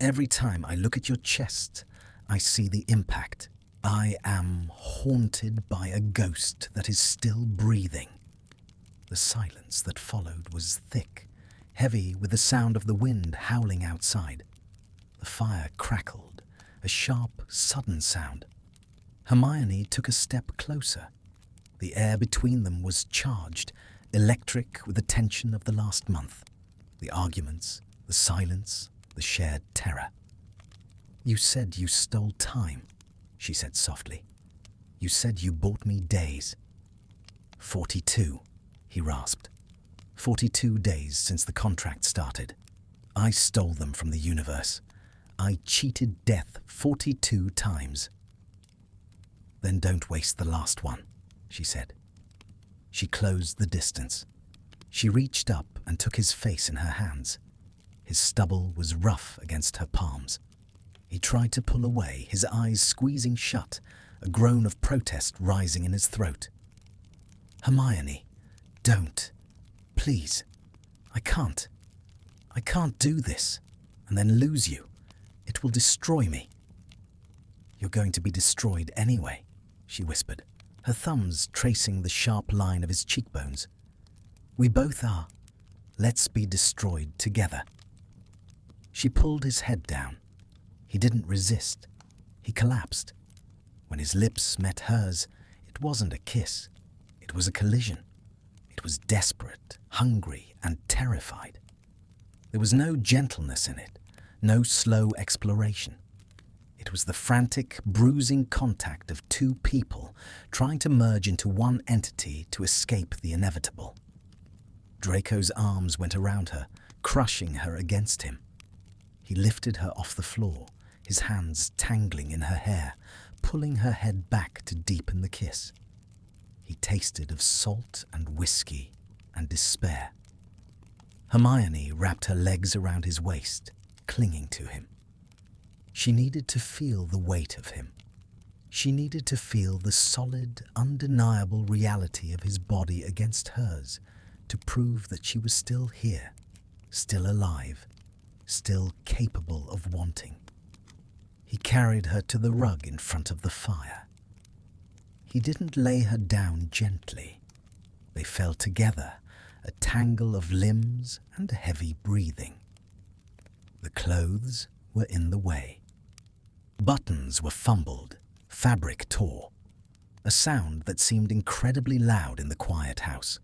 Speaker 1: Every time I look at your chest, I see the impact. I am haunted by a ghost that is still breathing." The silence that followed was thick, heavy with the sound of the wind howling outside. The fire crackled, a sharp, sudden sound. Hermione took a step closer. The air between them was charged, electric with the tension of the last month. The arguments, the silence, the shared terror. "You said you stole time," she said softly. "You said you bought me days." 42, he rasped. 42 days since the contract started. I stole them from the universe. I cheated death 42 times. "Then don't waste the last one," she said. She closed the distance. She reached up and took his face in her hands. His stubble was rough against her palms. He tried to pull away, his eyes squeezing shut, a groan of protest rising in his throat. "Hermione, don't. Please. I can't do this, and then lose you. It will destroy me." "You're going to be destroyed anyway," she whispered, her thumbs tracing the sharp line of his cheekbones. "We both are. Let's be destroyed together." She pulled his head down. He didn't resist. He collapsed. When his lips met hers, it wasn't a kiss. It was a collision. It was desperate, hungry, and terrified. There was no gentleness in it, no slow exploration. It was the frantic, bruising contact of two people trying to merge into one entity to escape the inevitable. Draco's arms went around her, crushing her against him. He lifted her off the floor, his hands tangling in her hair, pulling her head back to deepen the kiss. He tasted of salt and whiskey and despair. Hermione wrapped her legs around his waist, clinging to him. She needed to feel the weight of him. She needed to feel the solid, undeniable reality of his body against hers to prove that she was still here, still alive, still capable of wanting. He carried her to the rug in front of the fire. He didn't lay her down gently. They fell together, a tangle of limbs and heavy breathing. The clothes were in the way. Buttons were fumbled, fabric tore, a sound that seemed incredibly loud in the quiet house.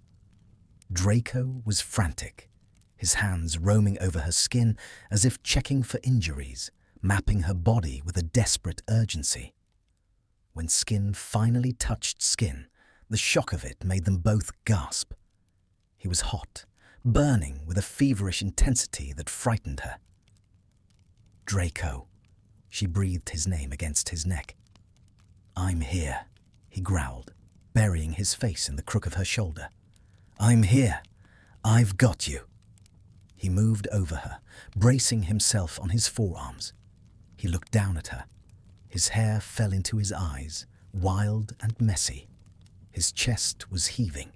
Speaker 1: Draco was frantic, his hands roaming over her skin as if checking for injuries, mapping her body with a desperate urgency. When skin finally touched skin, the shock of it made them both gasp. He was hot, burning with a feverish intensity that frightened her. "Draco," she breathed his name against his neck. "I'm here," he growled, burying his face in the crook of her shoulder. "I'm here. I've got you." He moved over her, bracing himself on his forearms. He looked down at her. His hair fell into his eyes, wild and messy. His chest was heaving.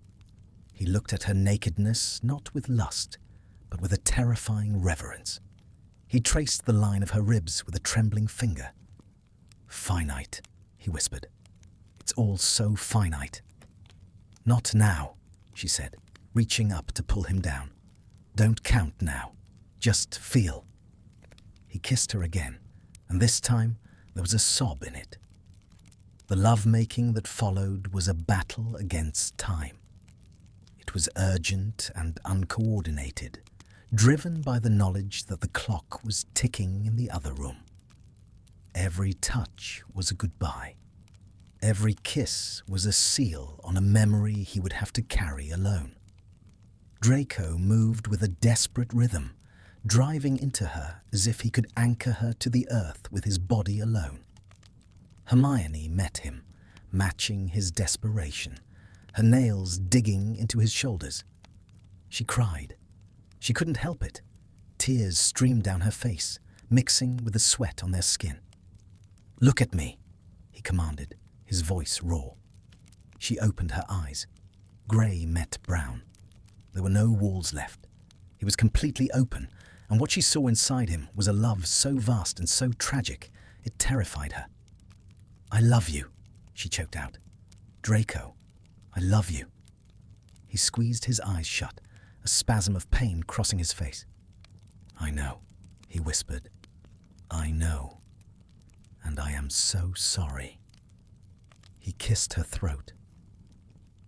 Speaker 1: He looked at her nakedness not with lust, but with a terrifying reverence. He traced the line of her ribs with a trembling finger. "Finite," he whispered. "It's all so finite." "Not now," she said, reaching up to pull him down. "Don't count now. Just feel." He kissed her again, and this time there was a sob in it. The love-making that followed was a battle against time. It was urgent and uncoordinated, driven by the knowledge that the clock was ticking in the other room. Every touch was a goodbye. Every kiss was a seal on a memory he would have to carry alone. Draco moved with a desperate rhythm, driving into her as if he could anchor her to the earth with his body alone. Hermione met him, matching his desperation, her nails digging into his shoulders. She cried. She couldn't help it. Tears streamed down her face, mixing with the sweat on their skin. "Look at me," he commanded, his voice raw. She opened her eyes. Grey met brown. There were no walls left. He was completely open, and what she saw inside him was a love so vast and so tragic, it terrified her. "I love you," she choked out. "Draco, I love you." He squeezed his eyes shut, a spasm of pain crossing his face. "I know," he whispered. "I know. And I am so sorry." He kissed her throat.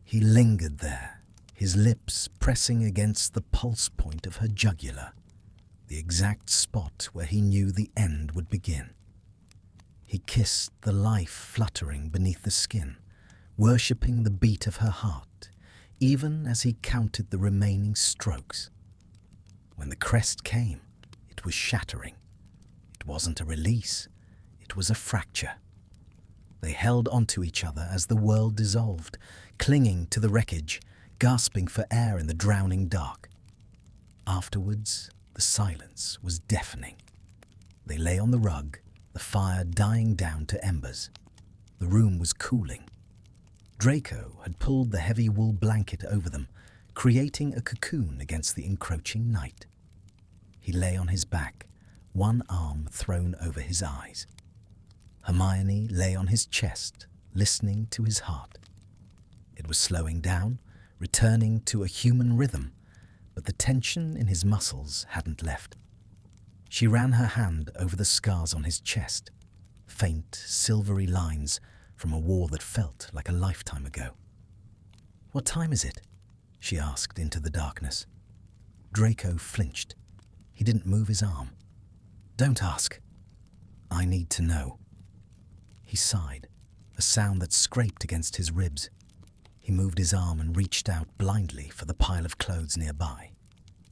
Speaker 1: He lingered there, his lips pressing against the pulse point of her jugular, the exact spot where he knew the end would begin. He kissed the life fluttering beneath the skin, worshipping the beat of her heart, even as he counted the remaining strokes. When the crest came, it was shattering. It wasn't a release, it was a fracture. They held onto each other as the world dissolved, clinging to the wreckage, gasping for air in the drowning dark. Afterwards, the silence was deafening. They lay on the rug, the fire dying down to embers. The room was cooling. Draco had pulled the heavy wool blanket over them, creating a cocoon against the encroaching night. He lay on his back, one arm thrown over his eyes. Hermione lay on his chest, listening to his heart. It was slowing down, returning to a human rhythm, but the tension in his muscles hadn't left. She ran her hand over the scars on his chest, faint, silvery lines from a war that felt like a lifetime ago. "What time is it?" she asked into the darkness. Draco flinched. He didn't move his arm. "Don't ask. I need to know." He sighed, a sound that scraped against his ribs. He moved his arm and reached out blindly for the pile of clothes nearby.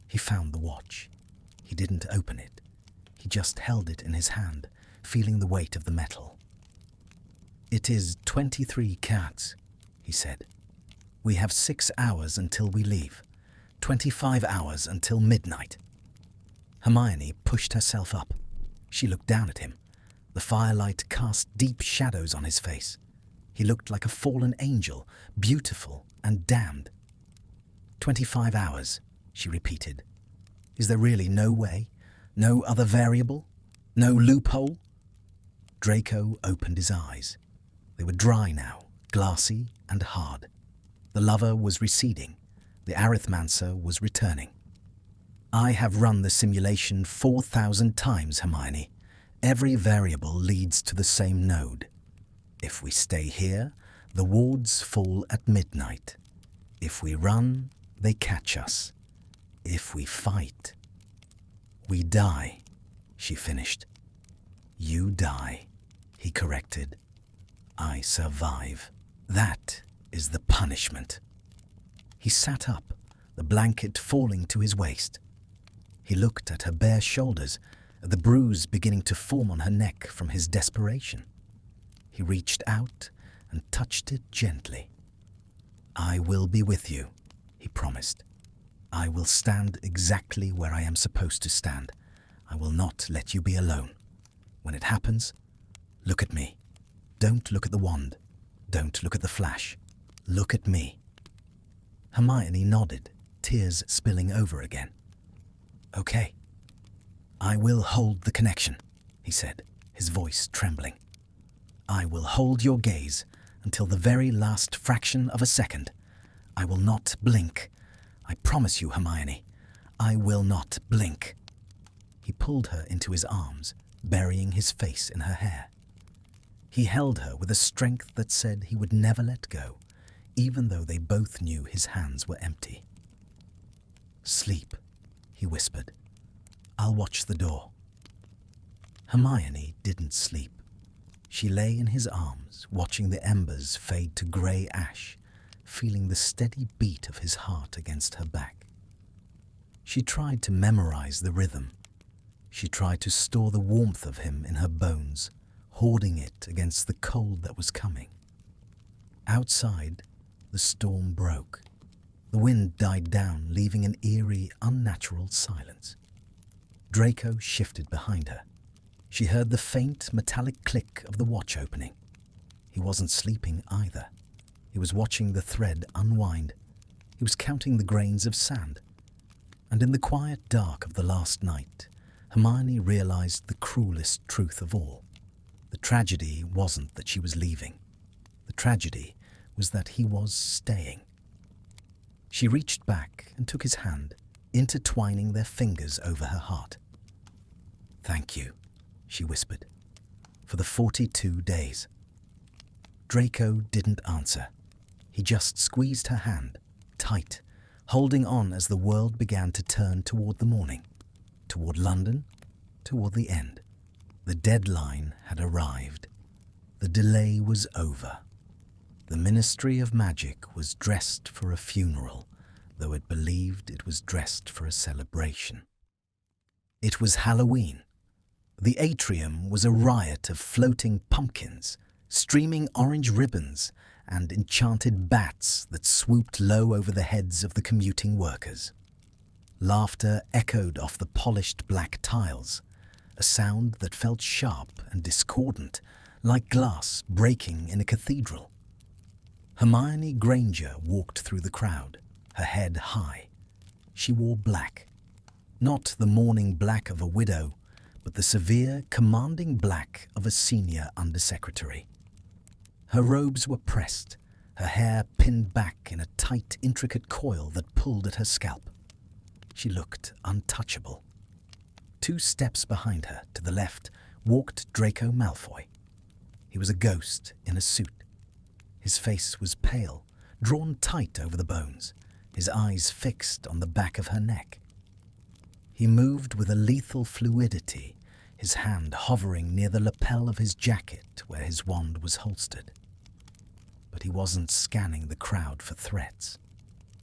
Speaker 1: He found the watch. He didn't open it. He just held it in his hand, feeling the weight of the metal. "It is 23 cats," he said. "We have 6 hours until we leave. 25 hours until midnight." Hermione pushed herself up. She looked down at him. The firelight cast deep shadows on his face. He looked like a fallen angel, beautiful and damned. 25 hours, she repeated. "Is there really no way? No other variable? No loophole?" Draco opened his eyes. They were dry now, glassy and hard. The lover was receding. The arithmancer was returning. "I have run the simulation 4,000 times, Hermione. Every variable leads to the same node. If we stay here, the wards fall at midnight. If we run, they catch us. If we fight, we die," she finished. "You die," he corrected. "I survive. That is the punishment." He sat up, the blanket falling to his waist. He looked at her bare shoulders, at the bruise beginning to form on her neck from his desperation. He reached out and touched it gently. "I will be with you," he promised. "I will stand exactly where I am supposed to stand. I will not let you be alone. When it happens, look at me. Don't look at the wand. Don't look at the flash. Look at me." Hermione nodded, tears spilling over again. "Okay. I will hold the connection," he said, his voice trembling. "I will hold your gaze until the very last fraction of a second. I will not blink. I promise you, Hermione, I will not blink." He pulled her into his arms, burying his face in her hair. He held her with a strength that said he would never let go, even though they both knew his hands were empty. "Sleep," he whispered. "I'll watch the door." Hermione didn't sleep. She lay in his arms, watching the embers fade to grey ash, feeling the steady beat of his heart against her back. She tried to memorize the rhythm. She tried to store the warmth of him in her bones, hoarding it against the cold that was coming. Outside, the storm broke. The wind died down, leaving an eerie, unnatural silence. Draco shifted behind her. She heard the faint, metallic click of the watch opening. He wasn't sleeping either. He was watching the thread unwind. He was counting the grains of sand. And in the quiet dark of the last night, Hermione realized the cruelest truth of all. The tragedy wasn't that she was leaving. The tragedy was that he was staying. She reached back and took his hand, intertwining their fingers over her heart. "Thank you," she whispered, "for the 42 days." Draco didn't answer. He just squeezed her hand, tight, holding on as the world began to turn toward the morning, toward London, toward the end. The deadline had arrived. The delay was over. The Ministry of Magic was dressed for a funeral, though it believed it was dressed for a celebration. It was Halloween. The atrium was a riot of floating pumpkins, streaming orange ribbons, and enchanted bats that swooped low over the heads of the commuting workers. Laughter echoed off the polished black tiles, a sound that felt sharp and discordant, like glass breaking in a cathedral. Hermione Granger walked through the crowd, her head high. She wore black. Not the mourning black of a widow, but the severe, commanding black of a senior undersecretary. Her robes were pressed, her hair pinned back in a tight, intricate coil that pulled at her scalp. She looked untouchable. 2 steps behind her, to the left, walked Draco Malfoy. He was a ghost in a suit. His face was pale, drawn tight over the bones, his eyes fixed on the back of her neck. He moved with a lethal fluidity, his hand hovering near the lapel of his jacket where his wand was holstered. But he wasn't scanning the crowd for threats.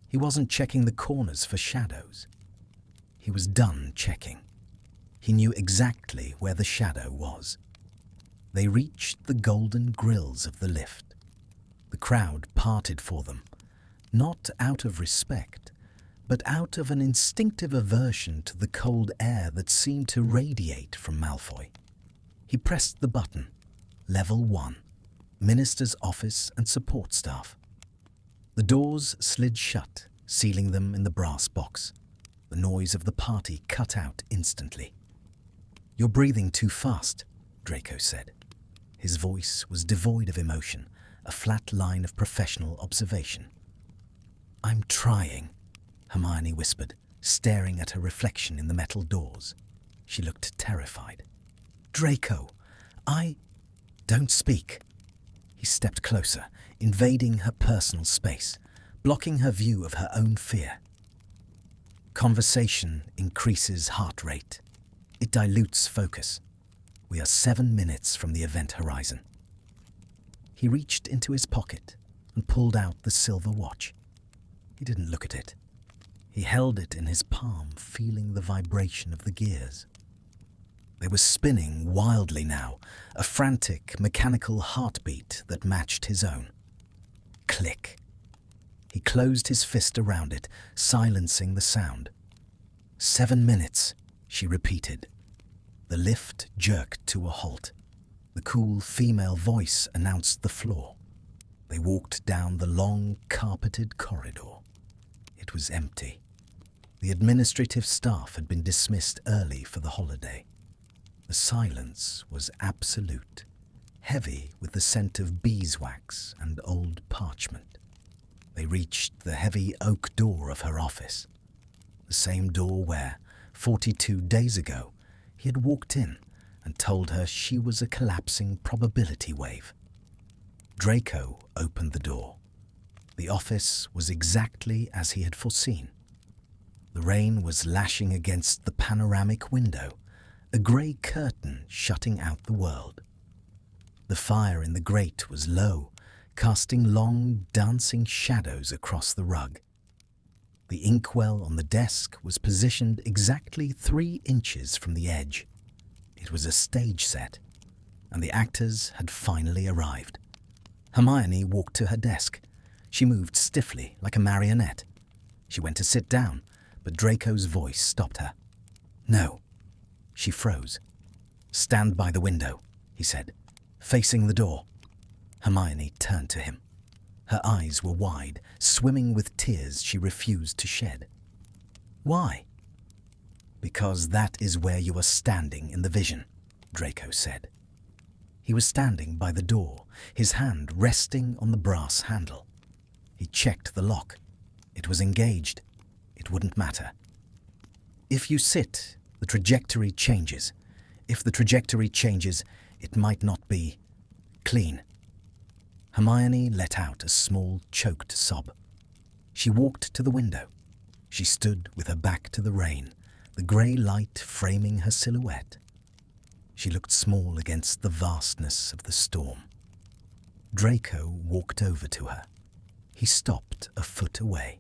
Speaker 1: He wasn't checking the corners for shadows. He was done checking. He knew exactly where the shadow was. They reached the golden grills of the lift. The crowd parted for them, not out of respect, but out of an instinctive aversion to the cold air that seemed to radiate from Malfoy. He pressed the button. Level 1. Minister's office and support staff. The doors slid shut, sealing them in the brass box. The noise of the party cut out instantly. "You're breathing too fast," Draco said. His voice was devoid of emotion, a flat line of professional observation. "I'm trying," Hermione whispered, staring at her reflection in the metal doors. She looked terrified. "Draco, Don't speak." He stepped closer, invading her personal space, blocking her view of her own fear. "Conversation increases heart rate. It dilutes focus. We are 7 minutes from the event horizon." He reached into his pocket and pulled out the silver watch. He didn't look at it. He held it in his palm, feeling the vibration of the gears. They were spinning wildly now, a frantic, mechanical heartbeat that matched his own. Click. He closed his fist around it, silencing the sound. 7 minutes, she repeated. The lift jerked to a halt. The cool female voice announced the floor. They walked down the long, carpeted corridor. It was empty. The administrative staff had been dismissed early for the holiday. The silence was absolute, heavy with the scent of beeswax and old parchment. They reached the heavy oak door of her office, the same door where, 42 days ago, he had walked in and told her she was a collapsing probability wave. Draco opened the door. The office was exactly as he had foreseen. The rain was lashing against the panoramic window, a grey curtain shutting out the world. The fire in the grate was low, casting long, dancing shadows across the rug. The inkwell on the desk was positioned exactly 3 inches from the edge. It was a stage set, and the actors had finally arrived. Hermione walked to her desk. She moved stiffly, like a marionette. She went to sit down, but Draco's voice stopped her. "No." She froze. "Stand by the window," he said, facing the door. Hermione turned to him. Her eyes were wide, swimming with tears she refused to shed. "Why?" "Because that is where you are standing in the vision," Draco said. He was standing by the door, his hand resting on the brass handle. He checked the lock. It was engaged. It wouldn't matter. If you sit, the trajectory changes. If the trajectory changes, it might not be clean. Hermione let out a small, choked sob. She walked to the window. She stood with her back to the rain, the grey light framing her silhouette. She looked small against the vastness of the storm. Draco walked over to her. He stopped a foot away.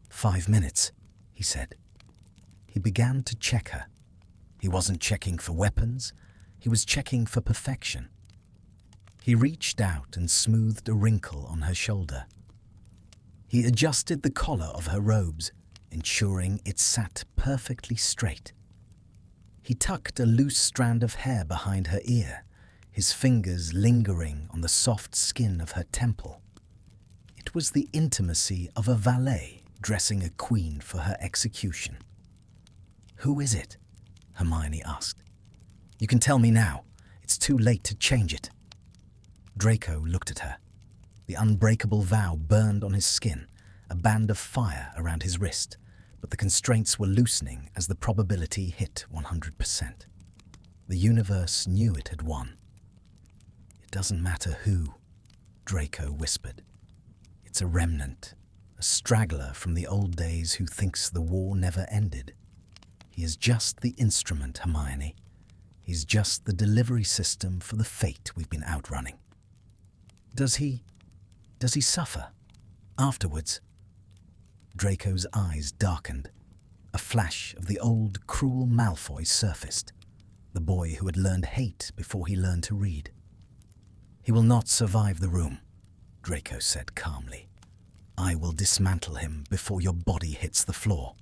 Speaker 1: 5 minutes, he said. He began to check her. He wasn't checking for weapons. He was checking for perfection. He reached out and smoothed a wrinkle on her shoulder. He adjusted the collar of her robes, ensuring it sat perfectly straight. He tucked a loose strand of hair behind her ear, his fingers lingering on the soft skin of her temple. It was the intimacy of a valet dressing a queen for her execution. "Who is it?" Hermione asked. "You can tell me now. It's too late to change it." Draco looked at her. The unbreakable vow burned on his skin, a band of fire around his wrist, but the constraints were loosening as the probability hit 100%. The universe knew it had won. "It doesn't matter who," Draco whispered. "It's a remnant, a straggler from the old days who thinks the war never ended. He is just the instrument, Hermione. He's just the delivery system for the fate we've been outrunning." Does he suffer afterwards?" Draco's eyes darkened. A flash of the old, cruel Malfoy surfaced, the boy who had learned hate before he learned to read. "He will not survive the room," Draco said calmly. "I will dismantle him before your body hits the floor."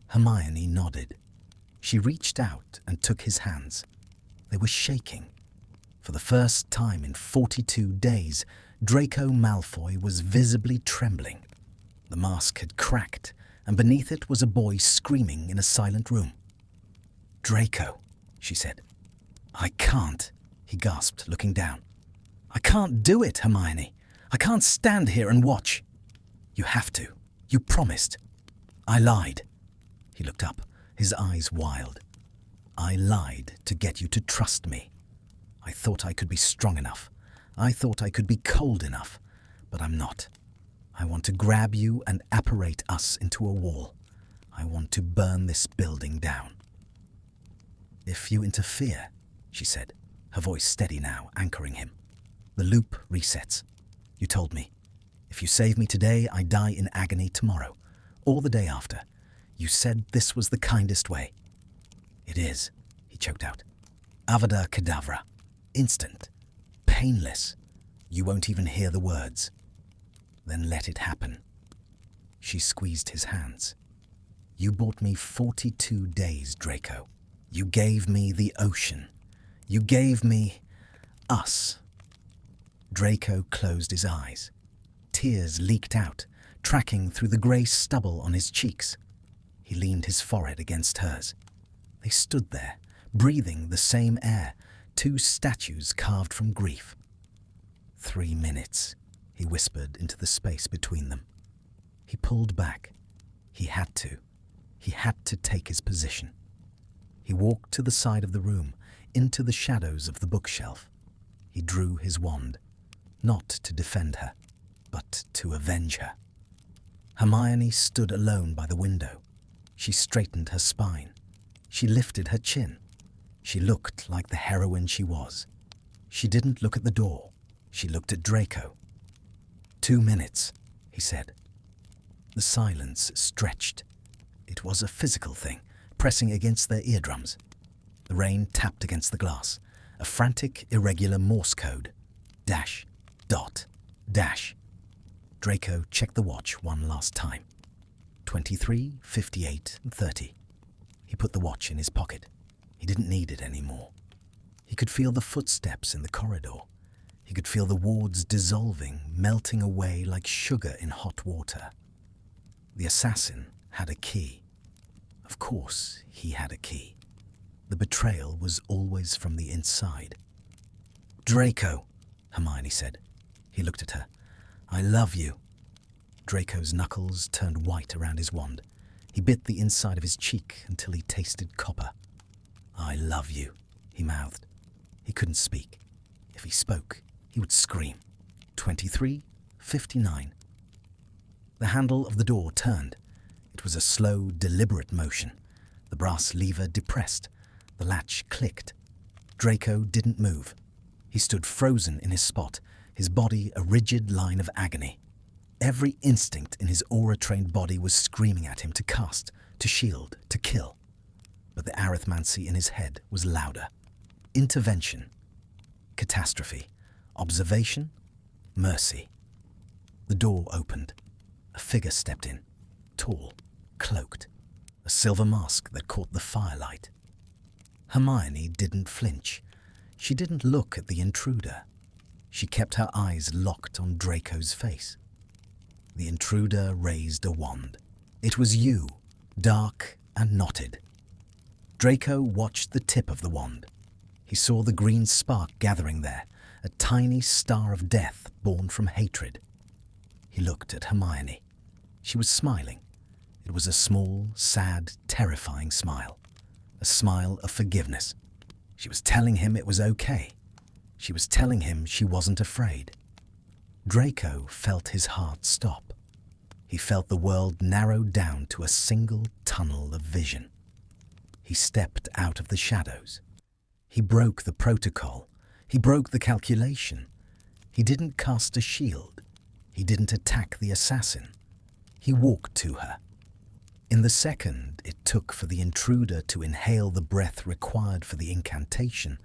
Speaker 1: Hermione nodded. She reached out and took his hands. They were shaking. For the first time in 42 days, Draco Malfoy was visibly trembling. The mask had cracked, and beneath it was a boy screaming in a silent room. "Draco," she said. "I can't," he gasped, looking down. "I can't do it, Hermione. I can't stand here and watch." "You have to. You promised." "I lied." He looked up, his eyes wild. "I lied to get you to trust me. I thought I could be strong enough. I thought I could be cold enough, but I'm not. I want to grab you and apparate us into a wall. I want to burn this building down." "If you interfere," she said, her voice steady now, anchoring him, "the loop resets. You told me. If you save me today, I die in agony tomorrow, or the day after. You said this was the kindest way." "It is," he choked out. "Avada Kedavra. Instant. Painless. You won't even hear the words." "Then let it happen." She squeezed his hands. "You bought me 42 days, Draco. You gave me the ocean. You gave me us." Draco closed his eyes. Tears leaked out, tracking through the grey stubble on his cheeks. He leaned his forehead against hers. They stood there, breathing the same air, two statues carved from grief. 3 minutes, he whispered into the space between them. He pulled back. He had to. He had to take his position. He walked to the side of the room, into the shadows of the bookshelf. He drew his wand, not to defend her, but to avenge her. Hermione stood alone by the window. She straightened her spine. She lifted her chin. She looked like the heroine she was. She didn't look at the door. She looked at Draco. 2 minutes, he said. The silence stretched. It was a physical thing, pressing against their eardrums. The rain tapped against the glass, a frantic, irregular Morse code. Dash, dot, dash. Draco checked the watch one last time. 23, 58, and 30. He put the watch in his pocket. He didn't need it anymore. He could feel the footsteps in the corridor. He could feel the wards dissolving, melting away like sugar in hot water. The assassin had a key. Of course, he had a key. The betrayal was always from the inside. "Draco," Hermione said. He looked at her. "I love you." Draco's knuckles turned white around his wand. He bit the inside of his cheek until he tasted copper. "I love you," he mouthed. He couldn't speak. If he spoke, he would scream. 23, 59. The handle of the door turned. It was a slow, deliberate motion. The brass lever depressed. The latch clicked. Draco didn't move. He stood frozen in his spot, his body a rigid line of agony. Every instinct in his aura-trained body was screaming at him to cast, to shield, to kill. But the arithmancy in his head was louder. Intervention. Catastrophe. Observation. Mercy. The door opened. A figure stepped in, tall, cloaked, a silver mask that caught the firelight. Hermione didn't flinch. She didn't look at the intruder. She kept her eyes locked on Draco's face. The intruder raised a wand. It was you, dark and knotted. Draco watched the tip of the wand. He saw the green spark gathering there, a tiny star of death born from hatred. He looked at Hermione. She was smiling. It was a small, sad, terrifying smile. A smile of forgiveness. She was telling him it was okay. She was telling him she wasn't afraid. Draco felt his heart stop. He felt the world narrow down to a single tunnel of vision. He stepped out of the shadows. He broke the protocol. He broke the calculation. He didn't cast a shield. He didn't attack the assassin. He walked to her. In the second it took for the intruder to inhale the breath required for the incantation,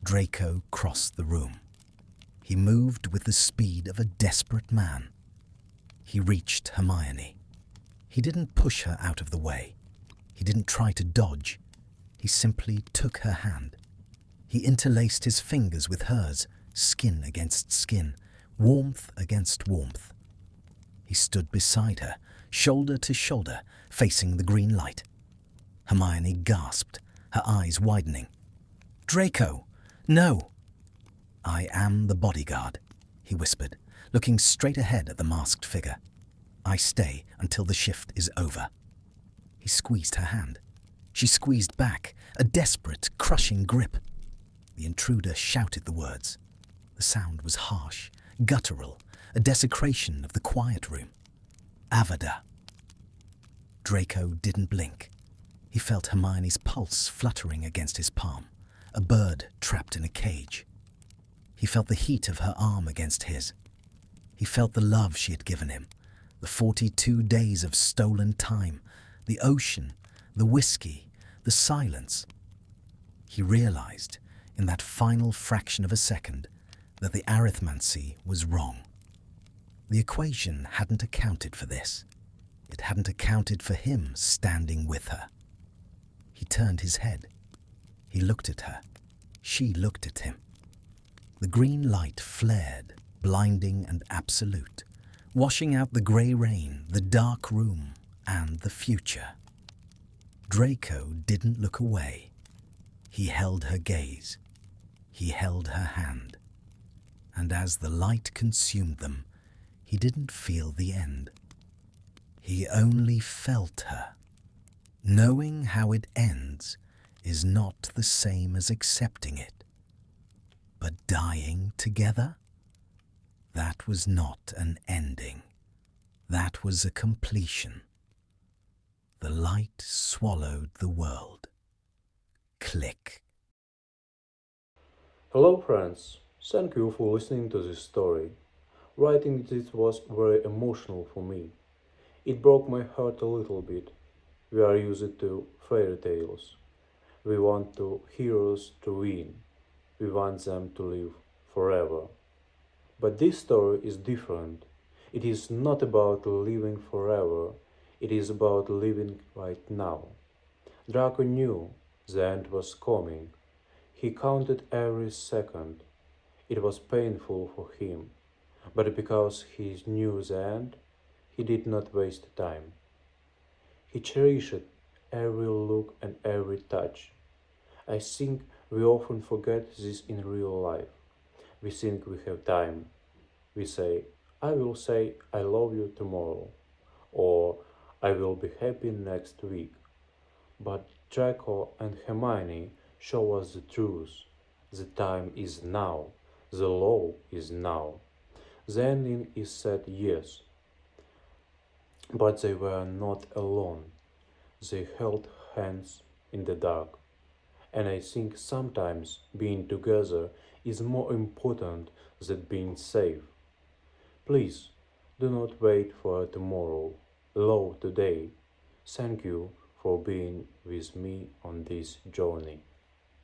Speaker 1: Draco crossed the room. He moved with the speed of a desperate man. He reached Hermione. He didn't push her out of the way. He didn't try to dodge. He simply took her hand. He interlaced his fingers with hers, skin against skin, warmth against warmth. He stood beside her, shoulder to shoulder, facing the green light. Hermione gasped, her eyes widening. "Draco, no!" "I am the bodyguard," he whispered, looking straight ahead at the masked figure. "I stay until the shift is over." He squeezed her hand. She squeezed back, a desperate, crushing grip. The intruder shouted the words. The sound was harsh, guttural, a desecration of the quiet room. Avada. Draco didn't blink. He felt Hermione's pulse fluttering against his palm, a bird trapped in a cage. He felt the heat of her arm against his. He felt the love she had given him, the 42 days of stolen time, the ocean, the whiskey, the silence. He realized, in that final fraction of a second, that the arithmancy was wrong. The equation hadn't accounted for this. It hadn't accounted for him standing with her. He turned his head. He looked at her. She looked at him. The green light flared, blinding and absolute, washing out the grey rain, the dark room, and the future. Draco didn't look away. He held her gaze. He held her hand. And as the light consumed them, he didn't feel the end. He only felt her. Knowing how it ends is not the same as accepting it. But dying together? That was not an ending. That was a completion. The light swallowed the world. Click.
Speaker 2: Hello friends, thank you for listening to this story. Writing this was very emotional for me. It broke my heart a little bit. We are used to fairy tales. We want the heroes to win. We want them to live forever. But this story is different. It is not about living forever. It is about living right now. Draco knew the end was coming. He counted every second. It was painful for him. But because he knew the end, he did not waste time. He cherished every look and every touch. I think we often forget this in real life. We think we have time. We say, I will say I love you tomorrow, or I will be happy next week. But Draco and Hermione show us the truth. The time is now. The law is now. The ending is said yes, but they were not alone. They held hands in the dark. And I think sometimes being together is more important than being safe. Please do not wait for tomorrow. Love today. Thank you for being with me on this journey.